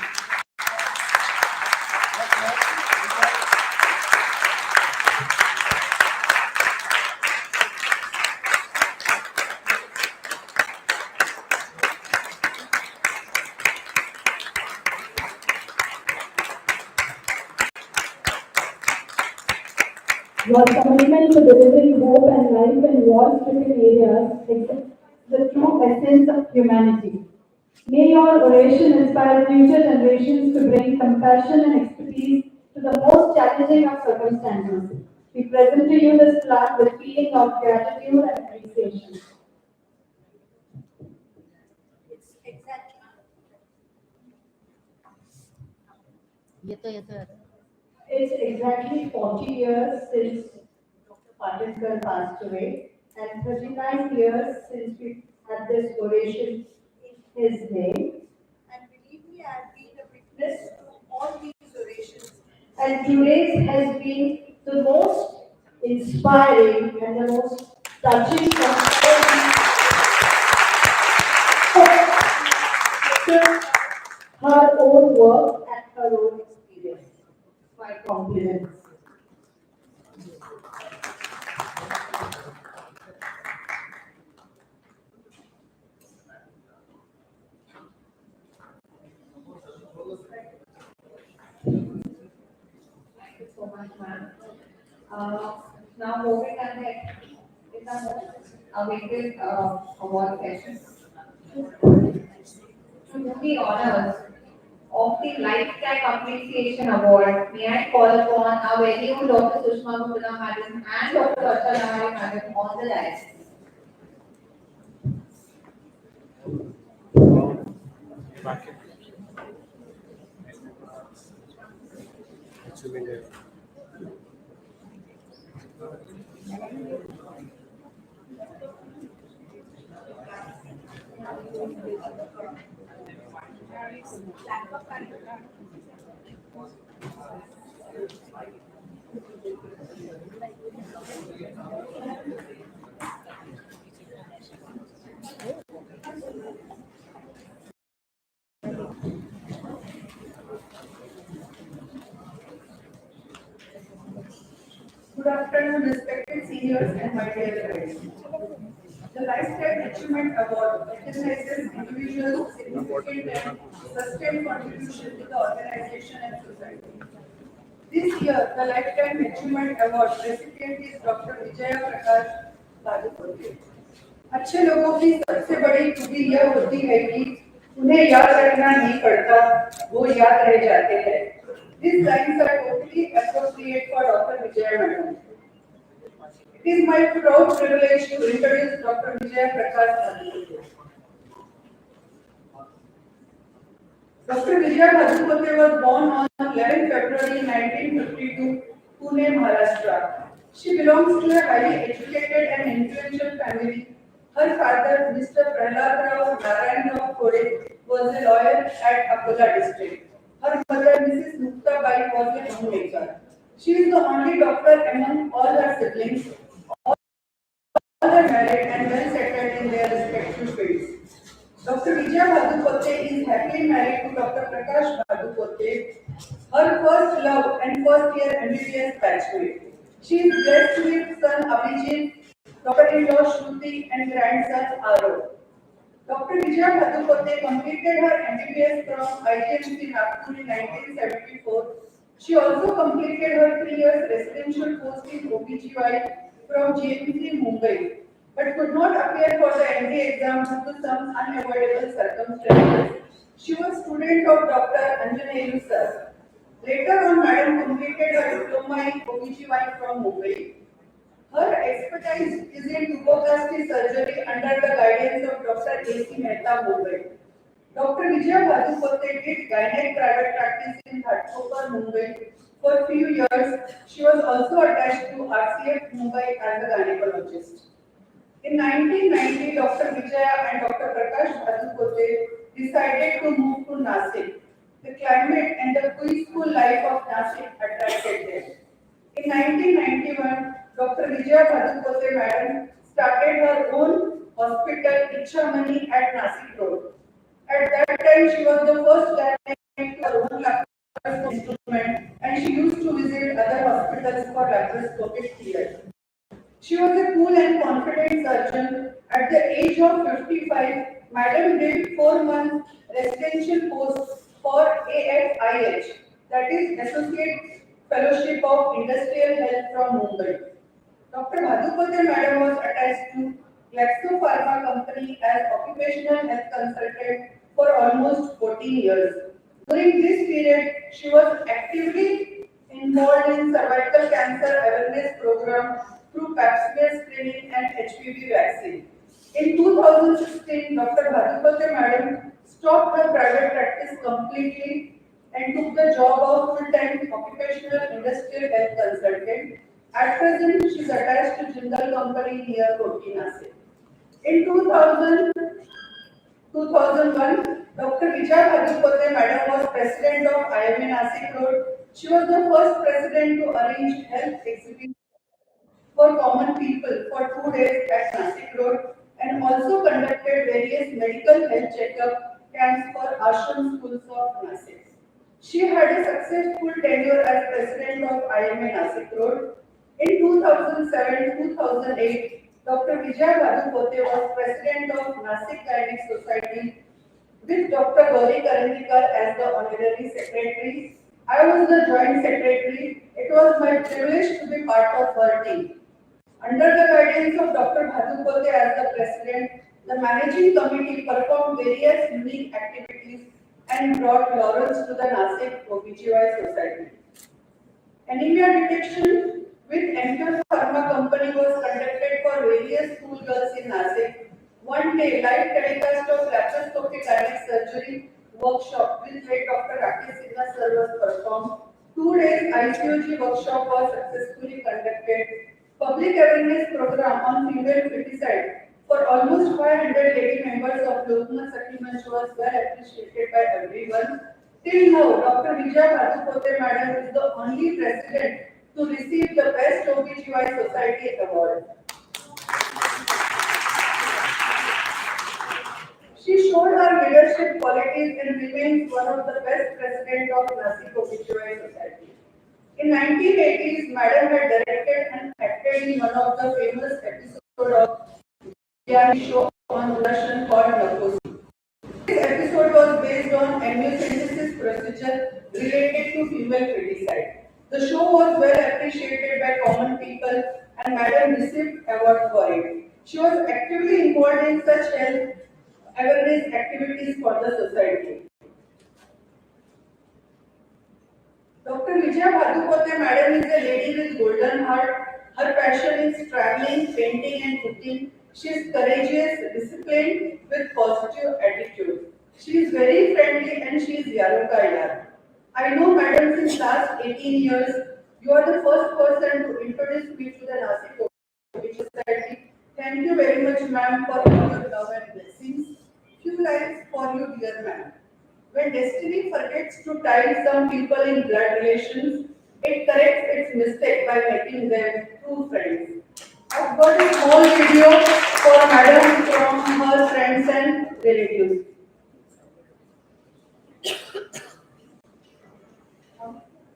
Your commitment to delivering hope and life in war-stricken areas is the true essence of humanity. May your oration inspire future generations to bring compassion and expertise to the most challenging of circumstances. We present to you this plaque with feeling of gratitude and appreciation. It's exactly 40 years since Dr. Patankar passed away, and 39 years since we had this oration in his name. And believe me, I've been a witness to all these orations. And today's has been the most inspiring and the most touching from all these her own work and her own experience. My compliments. Thank you so much, ma'am. Now moving ahead with the most awaited award session. To do the honors of the Lifetime Appreciation Award, may I call upon our very own Dr. Sushma Gupta Madam and Dr. Archa Nahari Madam on the dais. Good afternoon, respected seniors and my dear friends. The Lifetime Achievement Award recognizes individuals' significant and sustained contribution to the organization and society. This year, the Lifetime Achievement Award recipient is Dr. Vijaya Prakash Badukote. अच्छे लोगों की सबसे बड़ी खूबी यह होती है कि उन्हें याद रखना नहीं पड़ता, वो याद रह जाते हैं. These lines are totally appropriate for Dr. Vijaya Madam. It is my proud privilege to introduce Dr. Vijaya Prakash Badukote. Dr. Vijaya Badukote was born on 11 February 1952, Pune, Maharashtra. She belongs to a highly educated and influential family. Her father, Mr. Prahlad Rao Narayan Rao Khode, was a lawyer at Akola district. Her mother, Mrs. Mukta Bai, was a homemaker. She is the only doctor among all her siblings. All are married and well settled in their respective fields. Dr. Vijaya Badukote is happily married to Dr. Prakash Badukote, her first love and first year MBBS batchmate. She is blessed with son Abhijit, daughter-in-law Shruti, and grandson Aro. Dr. Vijaya Badukote completed her MBBS from IGMC Nagpur in 1974. She also completed her 3 years residential course in OBGY from GMC Mumbai, but could not appear for the ND exam due to some unavoidable circumstances. She was student of Dr. Anjaneyu sir. Later on, Madam completed her diploma in OBGY from Mumbai. Her expertise is in tuberculosis surgery under the guidance of Dr. A.C. Mehta, Mumbai. Dr. Vijaya Badukote did gynec private practice in Ghatkopar, Mumbai. For a few years, she was also attached to RCF Mumbai as a gynecologist. In 1990, Dr. Vijaya and Dr. Prakash Badukote decided to move to Nasik. The climate and the peaceful life of Nasik attracted them. In 1991, Dr. Vijaya Badukote Madam started her own hospital, Ichamani at Nasik Road. At that time, she was the first gynae to her own laparoscopic instrument, and she used to visit other hospitals for laparoscopic care. She was a cool and confident surgeon. At the age of 55, Madam did 4 months residential course for AFIH, that is Associate Fellowship of Industrial Health from Mumbai. Dr. Bhadupati Madam was attached to Glaxo Pharma Company as occupational health consultant for almost 14 years. During this period, she was actively involved in cervical cancer awareness program through pap smear screening and HPV vaccine. In 2016, Dr. Bhadupati Madam stopped her private practice completely and took the job of full-time occupational industrial health consultant. At present, she is attached to Jindal Company near Koti, Nasik. In 2001, Dr. Vijay Bhadupati Madam was president of IMA Nasik Road. She was the first president to arrange health exhibition for common people for 2 days at Nasik Road and also conducted various medical health checkup camps for ashram schools of Nasik. She had a successful tenure as president of IMA Nasik Road. In 2007-2008, Dr. Vijay Bhadupati was president of Nasik Gynec Society with Dr. Gauri Karandikar as the honorary secretary. I was the joint secretary. It was my privilege to be part of her team. Under the guidance of Dr. Bhadupati as the president, the managing committee performed various unique activities and brought laurels to the Nasik OBGY Society. Anemia detection with MQ Pharma Company was conducted for various schoolgirls in Nasik. One day, live telecast of laparoscopic gynec surgery workshop with late Dr. Rakesh Sinha sir was performed. 2 days ICOG workshop was successfully conducted. Public awareness program on female feticide for almost 500 lady members of Lokma Sakhi Manch was well appreciated by everyone. Till now, Dr. Vijay Bhadupati Madam is the only president to receive the Best OBGY Society Award. She showed her leadership qualities and remains one of the best presidents of Nasik OBGY Society. In 1980s, Madam had directed and acted in one of the famous episodes of reality show on Russian called Narcosis. This episode was based on amniocentesis procedure related to female feticide. The show was well appreciated by common people and Madam received award for it. She was actively involved in such health awareness activities for the society. Dr. Vijay Bhadupati Madam is a lady with golden heart. Her passion is traveling, painting and cooking. She is courageous, disciplined with positive attitude. She is very friendly and she is Yarukaya. I know Madam since last 18 years. You are the first person to introduce me to the Nasik Obstetrics Society. Thank you very much ma'am for all your love and blessings. Few lines for you dear ma'am. When destiny forgets to tie some people in blood relations, it corrects its mistake by making them true friends. I've got a small video for Madam from her friends and relatives.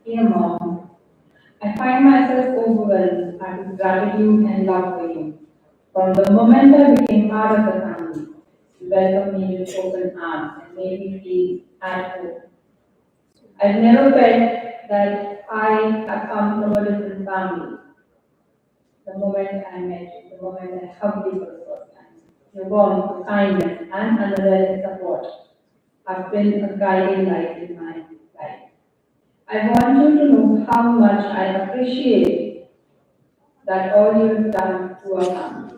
Dear Mom, I find myself overwhelmed with gratitude and love for you. From the moment I became part of the family, you welcomed me with open arms and made me feel at home. I've never felt that I have come from a different family. The moment I met you, the moment I hugged you for the first time, your warmth, your kindness, and unrelenting support have been a guiding light in my life. I want you to know how much I appreciate that all you have done to our family.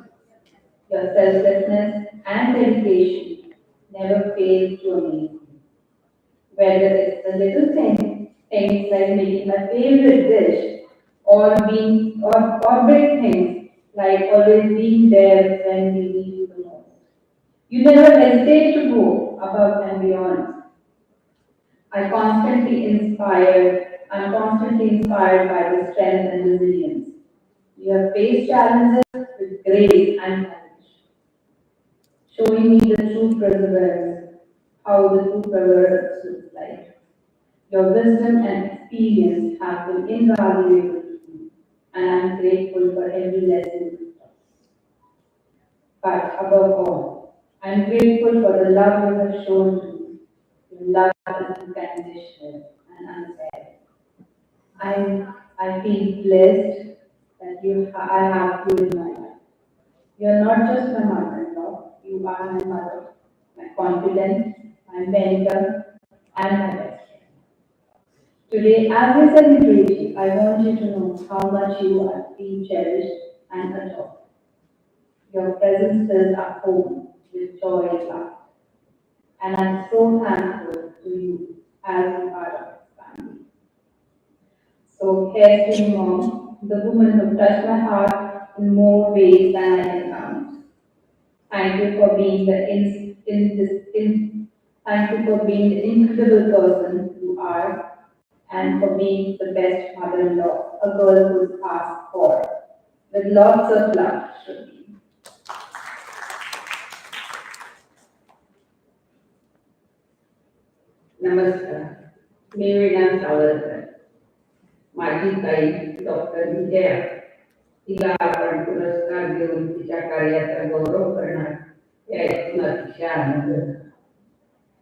Your selflessness and dedication never fails to amaze me. Whether it's the little things like making my favorite dish, or big things like always being there when we need you the most. You never hesitate to go above and beyond. I'm constantly inspired by the strength and resilience. You have faced challenges with grace and courage, showing me the true perseverance, how the true perseverance looks like. Your wisdom and experience have been invaluable to me, and I'm grateful for every lesson you taught. But above all, I'm grateful for the love you have shown to me. Your love is unconditional and unfair. I feel blessed that I have you in my life. You are not just my mother-in-law, you are my mother, my confidant, my mentor, and my best friend. Today, as we celebrate you, I want you to know how much you are being cherished and adored. Your presence fills our home with joy and love, and I'm so thankful to you as a part of this family. So here's to you, Mom, the woman who touched my heart in more ways than I can count. Thank you for being thank you for being the incredible person you are, and for being the best mother-in-law a girl could ask for, with lots of love, Shruti. नमस्कार मी विना सावरकर माझी ताई doctor Vijaya तिला आपण पुरस्कार देऊन तिच्या कार्याचा गौरव करणार या ऐकून अतिशय आनंद झाला.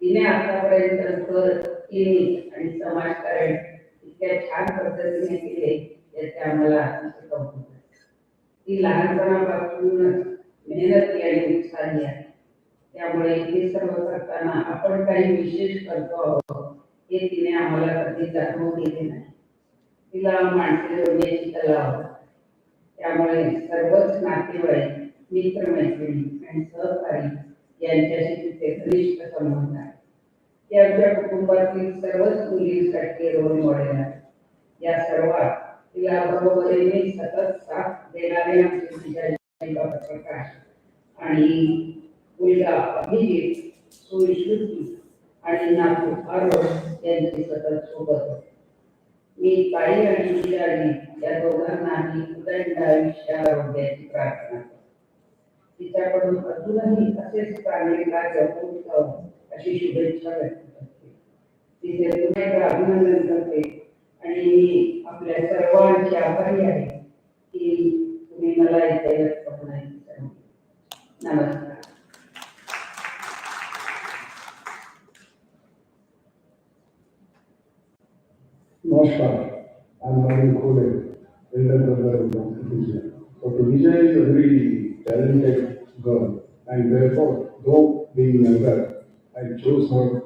तिने आतापर्यंत घर क्लिनिक आणि समाजकारण इतक्या छान पद्धतीने केले याचे आम्हाला अतिशय कौतुक आहे. ती लहानपणापासून मेहनती आणि उत्साही आहे. त्यामुळे हे सर्व करताना आपण काही विशेष करतो आहोत हे तिने आम्हाला कधी जाणवून दिले नाही. तिला माणसे जोडण्याची कला आवडते. त्यामुळे सर्वच नातेवाईक, मित्रमैत्रिणी आणि सहकारी यांच्याशी तिचे घनिष्ठ संबंध आहेत. ती आमच्या कुटुंबातील सर्वच मुलींसाठी रोल मॉडेल आहे. या सर्वात तिला बरोबरीने सतत साथ देणारे आमचे विजय प्रकाश आणि मुलगा अभिजित, सून श्रुती आणि नातू आरोह यांची सतत सोबत होते. मी ताई आणि विचारी या दोघांनाही उदंड आयुष्य आरोग्याची प्रार्थना करते. तिच्याकडून अजूनही असेच चांगले कार्य होत जावो अशी शुभेच्छा व्यक्त करते. तिचे पुन्हा एकदा अभिनंदन करते आणि मी आपल्या सर्वांची आभारी आहे की तुम्ही मला इथे व्यक्त होण्याची संधी. नमस्कार. Namaskar, I'm Navin Khole, elder brother of Dr. Vijay. Dr. Vijay is a very talented girl, and therefore, though being younger, I chose her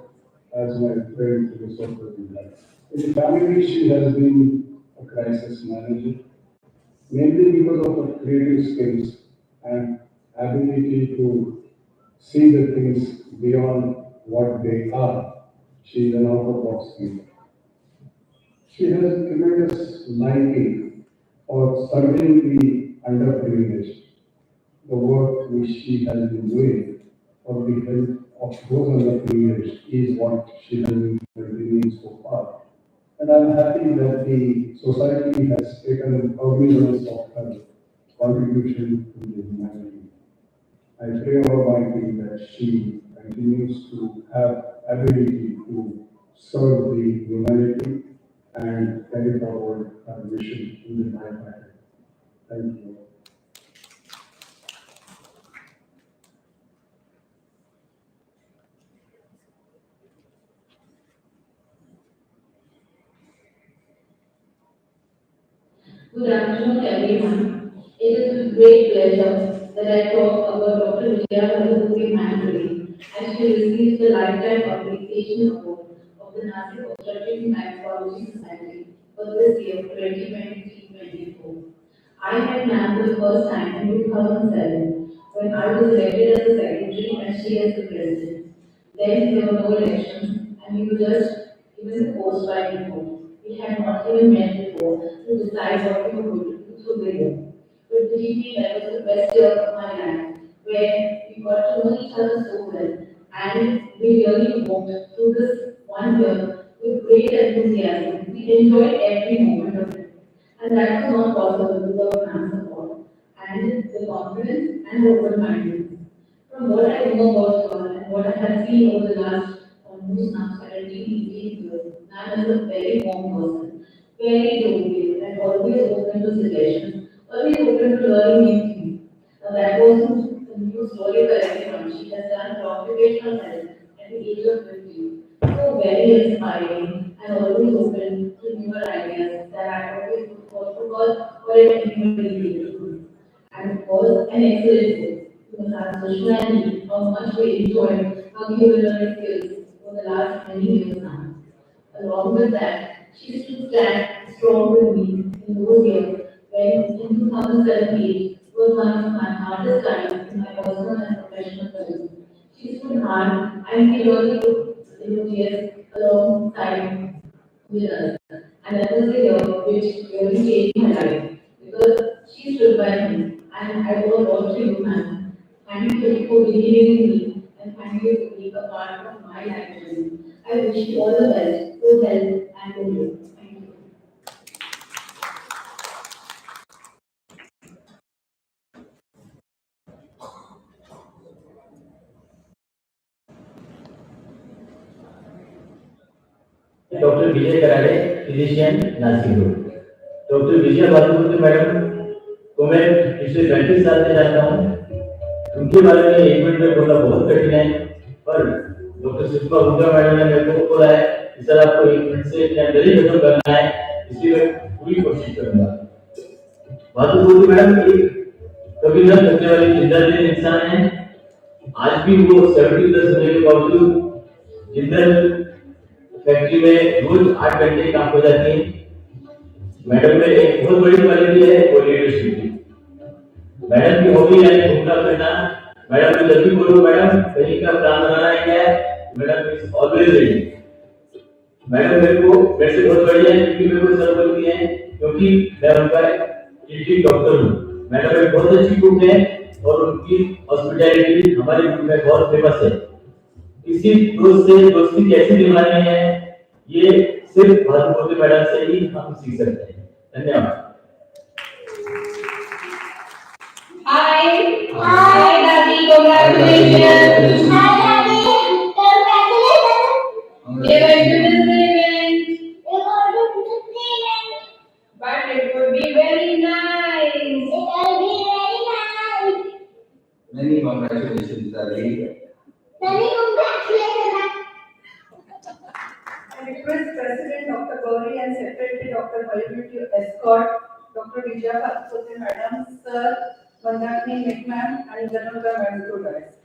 as my friend to the circle in life. In the family, she has been a crisis manager, mainly because of her creative skills and ability to see the things beyond what they are. She is an out-of-box thinker. She has tremendous liking for serving the underprivileged. The work which she has been doing for the help of those underprivileged is what she has been doing so far. And I'm happy that the society has taken cognizance of her contribution to the humanity. I pray Almighty that she continues to have ability to serve the humanity and carry forward our mission in the time ahead. Thank you. Good afternoon, everyone. It is with great pleasure that I talk about Dr. Vijaya Mayuri as she receives the Lifetime Appreciation Award of the National Obstetrics and Gynecology Society for this year 2023-24. I met Nan the first time in 2007 when I was elected as the secretary and she as the president. Then there were no elections and we were just given the post by default. We had not even met before to decide what we were going to do through the year. But believe me, that was the best year of my life, where we got to know each other so well, and we really walked through this one year with great enthusiasm. We enjoyed every moment of it, and that was not possible without Nan's support, and the confidence and the open-mindedness. From what I know about her and what I have seen over the last almost now 17 years, Nan is a very warm person, very jovial, and always open to suggestions, always open to learning new things. Now that wasn't a new story for everyone. She has done occupational health at the age of 50. So very inspiring and always open to newer ideas that personality, how much we enjoy how culinary skills for the last many years now. Along with that, she stood strong with me in those years when in 2017 was one of my hardest times in my personal and professional career. She stood hard and she really put tears alongside with us. And that was the year which really changed my life because she stood by me and I was all to you, ma'am. Thank you for believing in me and thank you for being a part of my life journey. I wish you all the best, good health and good luck. Thank you. Doctor Vijay Karade physician Nashik road. Doctor Vijay Baluputra madam को मैं पिछले 35 साल से जानता हूँ। उनके बारे में एक मिनट में बोलना बहुत कठिन है, पर डॉक्टर सुषमा गुप्ता मैडम ने मेरे को बोला है कि सर आपको एक मिनट से जल्दी खत्म करना है, इसलिए मैं पूरी कोशिश करूंगा। बालूपुत्र मैडम एक कभी न थकने वाली जिंदा इंसान है। आज भी वो 70 प्लस होने के बावजूद जिंदल फैक्ट्री में रोज 8 घंटे काम हो जाती है। मैडम में एक बहुत बड़ी क्वालिटी है वो लीडरशिप की। मैडम की हॉबी है घूमना फिरना। मैडम को जब भी बोलो मैडम कहीं का प्लान बनाना है क्या है, madam is always ready. Madam मेरे से बहुत बड़ी है क्योंकि मेरे को सर बोलती है क्योंकि मैं उनका टीचिंग डॉक्टर हूँ। मैडम एक बहुत अच्छी कुक है और उनकी हॉस्पिटैलिटी हमारे ग्रुप में बहुत फेमस है। किसी दोस्त से दोस्ती कैसे निभानी है ये सिर्फ भानुमती मैडम से ही हम सीख सकते हैं। धन्यवाद। Hi, Daddy, congratulations. Hi, Daddy, congratulations. We're going to this event. We're going to this event. But it would be very nice. It will be very nice. Many congratulations, Daddy. Many congratulations. I request President Dr. Gauri and Secretary Dr. Mayuri to escort Dr. Vijaya Bhatupati Madam, Sir Mandakini McMahon and Gauri Madam to rise.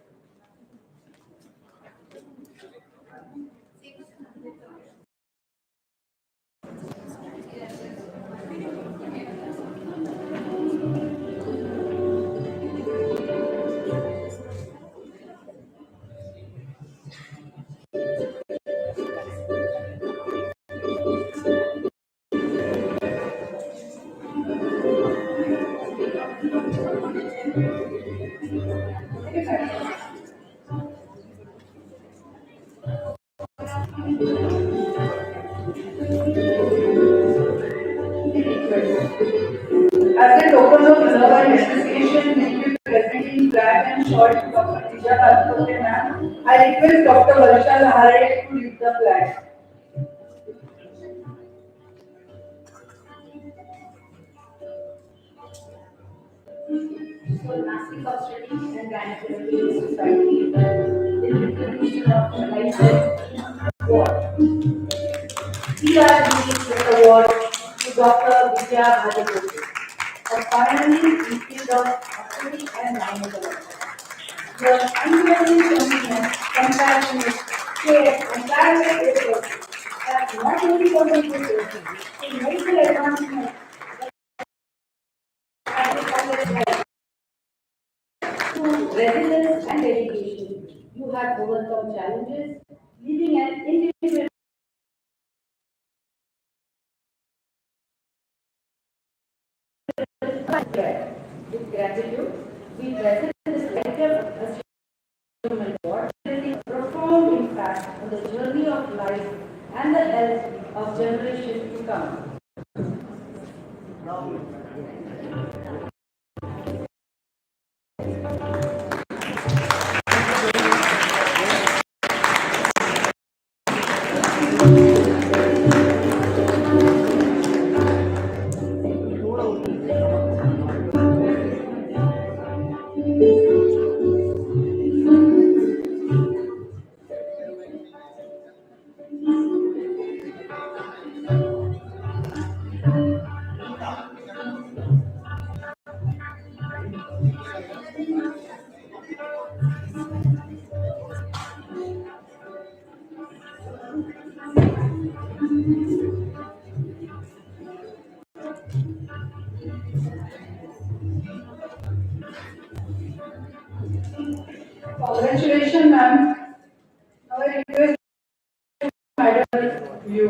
As a token of love and appreciation, we will be presenting flag and short to Dr. Vijaya Bhatupati ma'am. I request Dr. Varsha Lahare to lift the flag. For Nashik Obstetrics and Gynecology Society, in recognition of the lifetime award. We are giving this award to Dr. Vijaya Bhatupati, a pioneer in the field of obstetrics and gynecology. Your unwavering commitment, compassionate care, and tireless efforts have not only contributed to medical advancement but also through resilience and dedication. You have overcome challenges, leaving an individual care. With gratitude, we present this letter achievement award, creating a profound impact on the journey of life and the health of generations to come. Congratulations, ma'am. Now I request Madam you.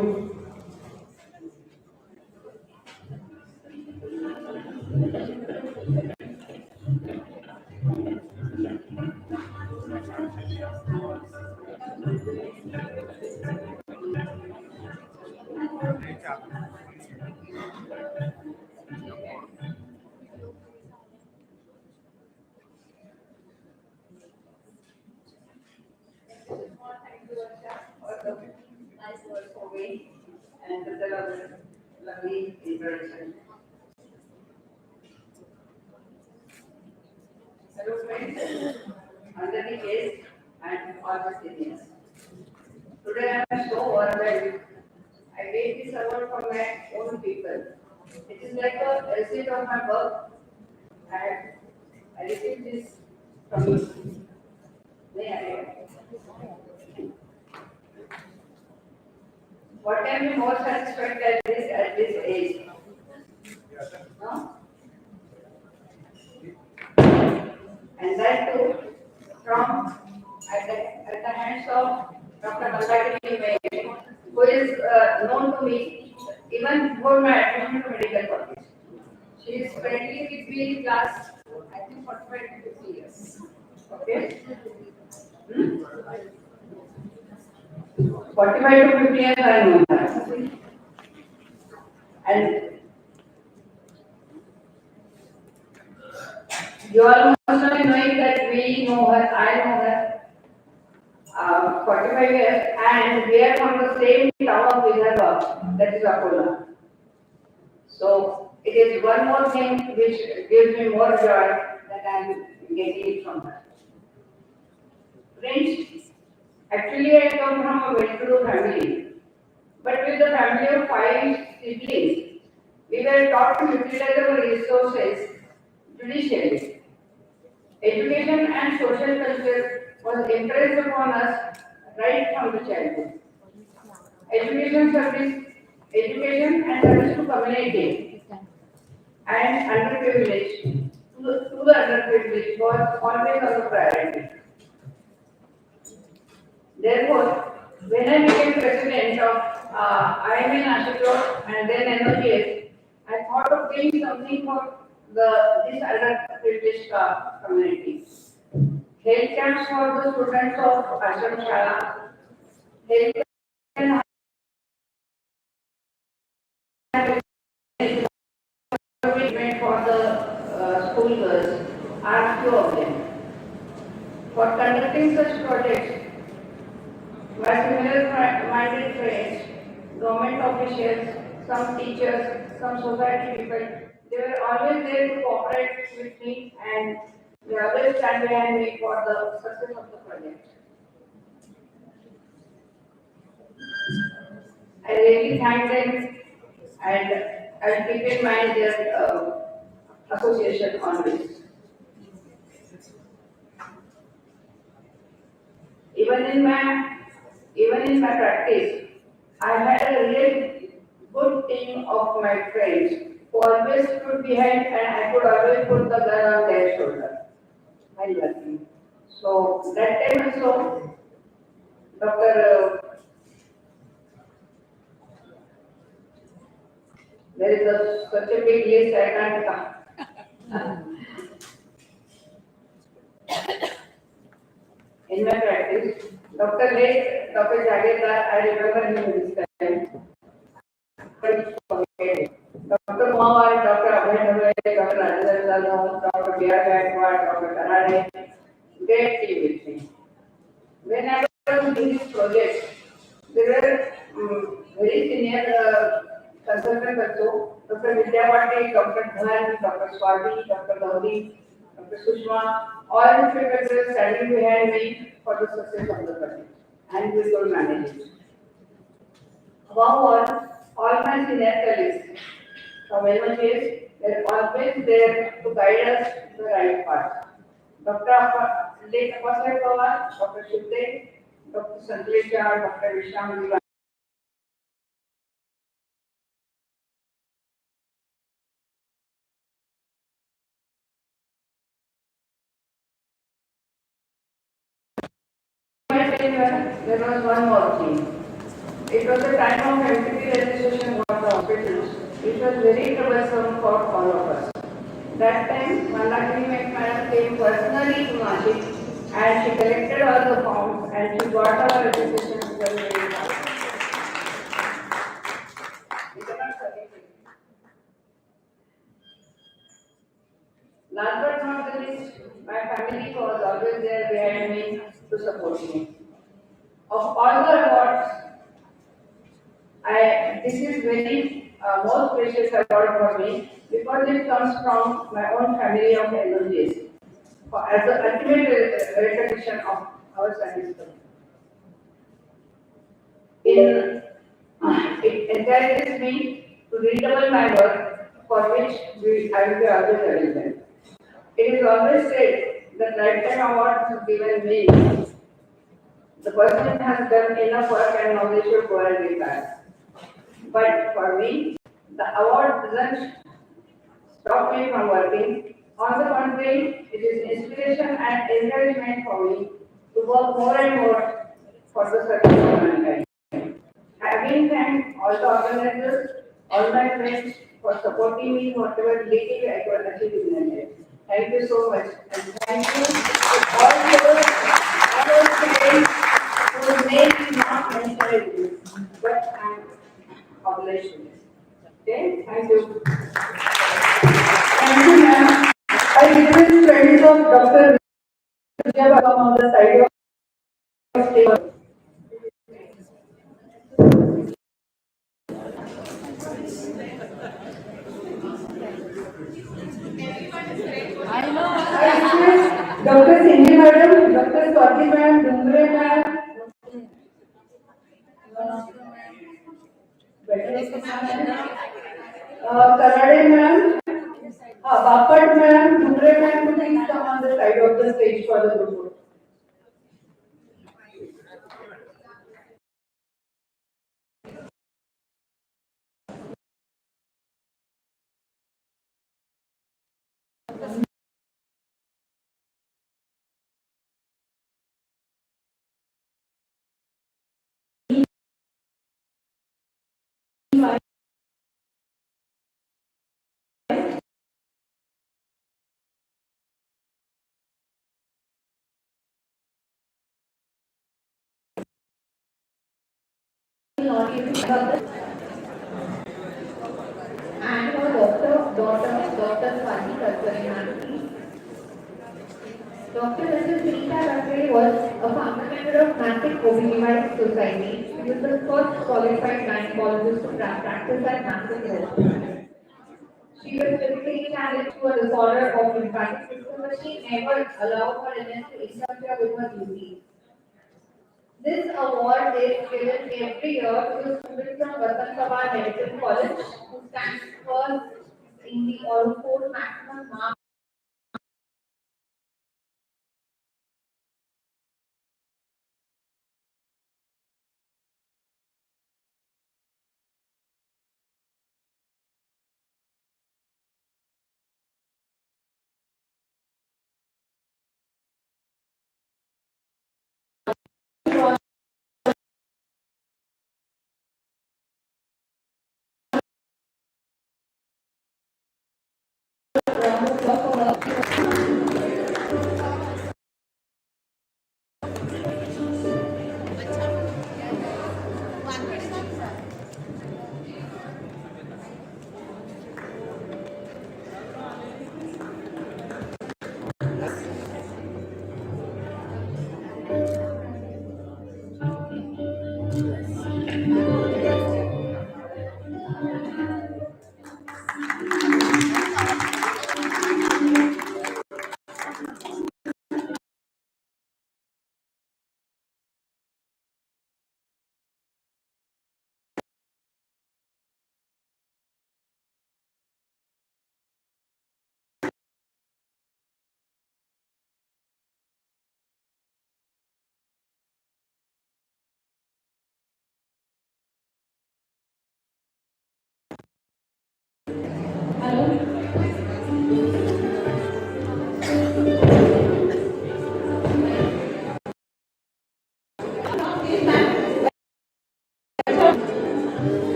Thank you, Varsha, for the nice words for me and the lovely introduction. Hello, friends, under the case and all the seniors. Today I am so overwhelmed. I made this award for my own people. It is like a receipt of my work. I received this from you. May I? What can be more satisfied than this at this age? No? And that too from at the hands of Dr. Karandikar, who is known to me even before my admission to medical college. She is friendly with me in last, I think, 45 to 50 years. Okay? 45 to 50 years I know her. And you all must be knowing that we know her, I know her. 45 years, and we are from the same town of Vidarbha, that is Akola. So it is one more thing which gives me more joy that I am getting it from her. Friends, actually I come from a well-to-do family, but with the family of 5 siblings, we were taught to utilize our resources judiciously. Education and social culture was impressed upon us right from the childhood. Education service, education and service to community and underprivileged to the underprivileged was always our priority. Therefore, when I became president of IMN Ashok and then NOGS, I thought of doing something for this underprivileged community. Health camps for the students of Ashram Shala, health and treatment for the school girls are few of them. For conducting such projects, my similar-minded friends, government officials, some teachers, some society people, they were always there to cooperate with me and they always stand behind me for the success of the project. I really thank them and I keep in mind their association on this. Even in my practice, I had a really good team of my friends who always stood behind and I could always put the gun on their shoulder while working. So that time also, Dr. There is such a big list I can't come. In my practice, Dr. Late, Dr. Jagadar, I remember him this time. Dr. Kumar, Dr. Abhay, Dr. Rajendra, Dr. B.R. Gaikwad, Dr. Karade, great team with me. When I was doing this project, there were very senior consultants also, Dr. Vidya Patil, Dr. Dhan, Dr. Swati, Dr. Gauri, Dr. Sushma, all the people were standing behind me for the success of the project, and we could manage it. Above all my senior colleagues from NOGS were always there to guide us to the right path. Dr. Late Apasai Pawar, Dr. Shubdev, Dr. Sanjay Char, Dr. Vishram tenure, there was one more thing. It was the time of MPP registration for the hospitals. It was very troublesome for all of us. That time, Mandakini madam came personally to Nashik and she collected all the forms and she got our registration very, very fast. We cannot forget it. Last but not the least, my family was always there behind me to support me. Of all the awards, this is very most precious award for me because it comes from my own family of enthusiasts as the ultimate recognition of our service. It encourages me to redouble my work for which I will be always available. It is always said that lifetime awards given me, the person has done enough work and now they should go and retire. But for me, the award doesn't stop me from working. On the contrary, it is inspiration and encouragement for me to work more and more for the service of mankind. I again thank all the organizers, all my friends for supporting me whatever little I could achieve in my life. Thank you so much. And thank you to all those parents who may be not mentioned in this, but I am obliged to this. Okay, thank you. Thank you, ma'am. I request friends of Dr. Vijay come on the side of table. I request Dr. Singh madam, Dr. Swati ma'am, Dungre ma'am, Karade ma'am, Bapat ma'am, Dungre ma'am to please come on the side of the stage for the group. And her Dr. Swati Kalkar. Dr. Mrs. Sunita Kalkar was a founder member of Massive OBGYN Society. She was the first qualified gynecologist to practice at Massive Hospital. She was physically challenged to a disorder of lymphatic system, but she never allowed her illness to interfere with her duties. This award is given every year to the students from Patankar Memorial College who stand first in the all four maximum marks.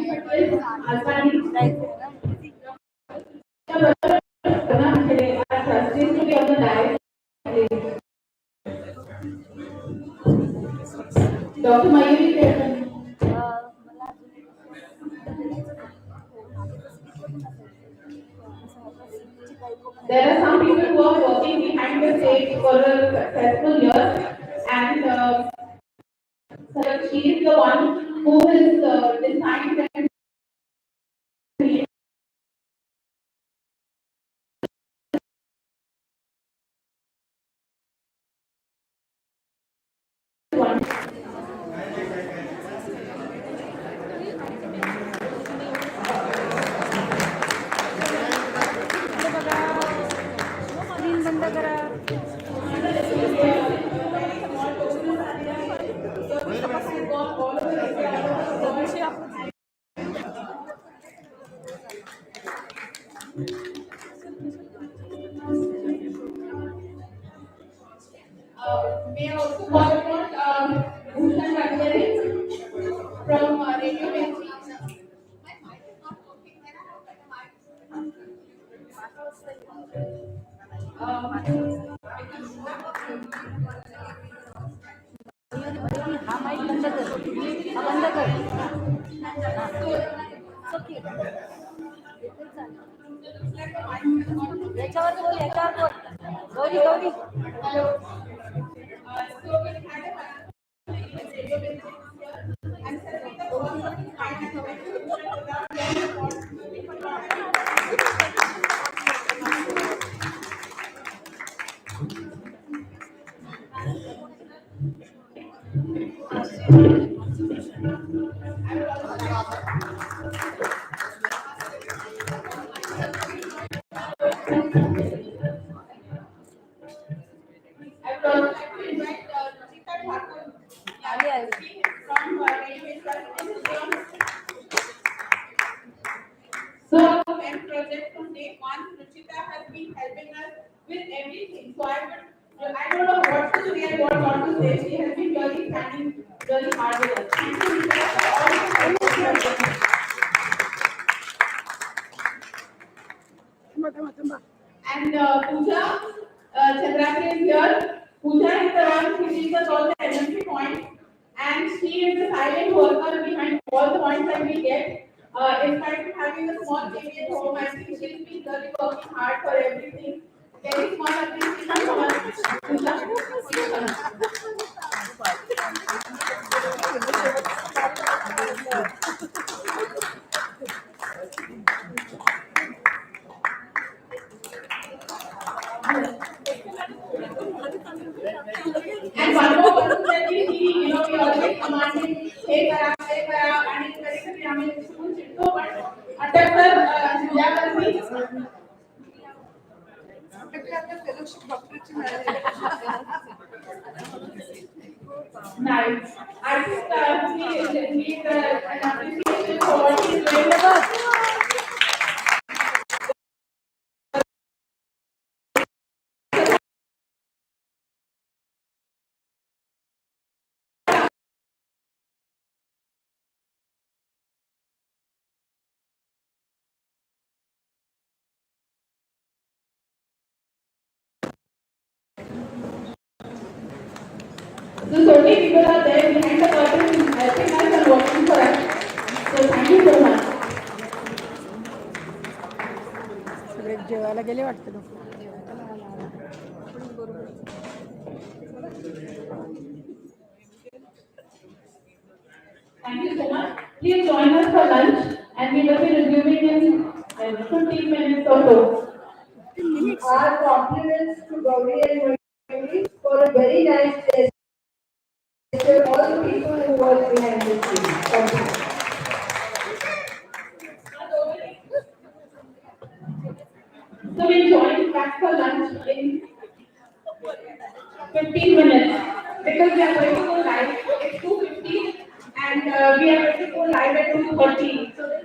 Patel, Asani, are trustees to be on the dais. Dr. Mayuri present. There are some people who are working behind the stage for a successful year, and so she is the one who has designed and created one. May I also call upon Bhushan Bhattacharya from Radio Benji. याच्यावर बोल Gauri Gauri Hello. So we had a Radio Benji and certainly the first one is finance without I would also like to invite Ruchita Thakur from Radio Benji. So, when project from day one, Ruchita has been helping us with everything. So, I don't know what to say and what not to say. She has been really standing really hard with us. Thank you, Ruchita, for all the help that you have given. And Pooja Chandrakar is here. Pooja is the one who gives us all the energy points, and she is the silent worker behind all the points that we get. In spite of having a small baby at home, I think she's been really working hard for everything. Very small appreciation from us, Pooja. And one more person that we see, we always commanding, hey kara, and it's very very amazing to do. But attack sir, Julia Gandhi. Nice. I think he is an appreciation for what he is doing. So many people are there behind the curtain helping us and working for us. So thank you so much. जेवायला गेले वाटतं लोक Thank you so much. Please join us for lunch and we will be resuming in 15 minutes or so. Our compliments to Gauri and Mayuri for a very nice gesture. All the people who work behind the scenes. Thank you. So we'll join back for lunch in 15 minutes because we are going to go live. It's 2:50 and we are going to go live at 2:30. So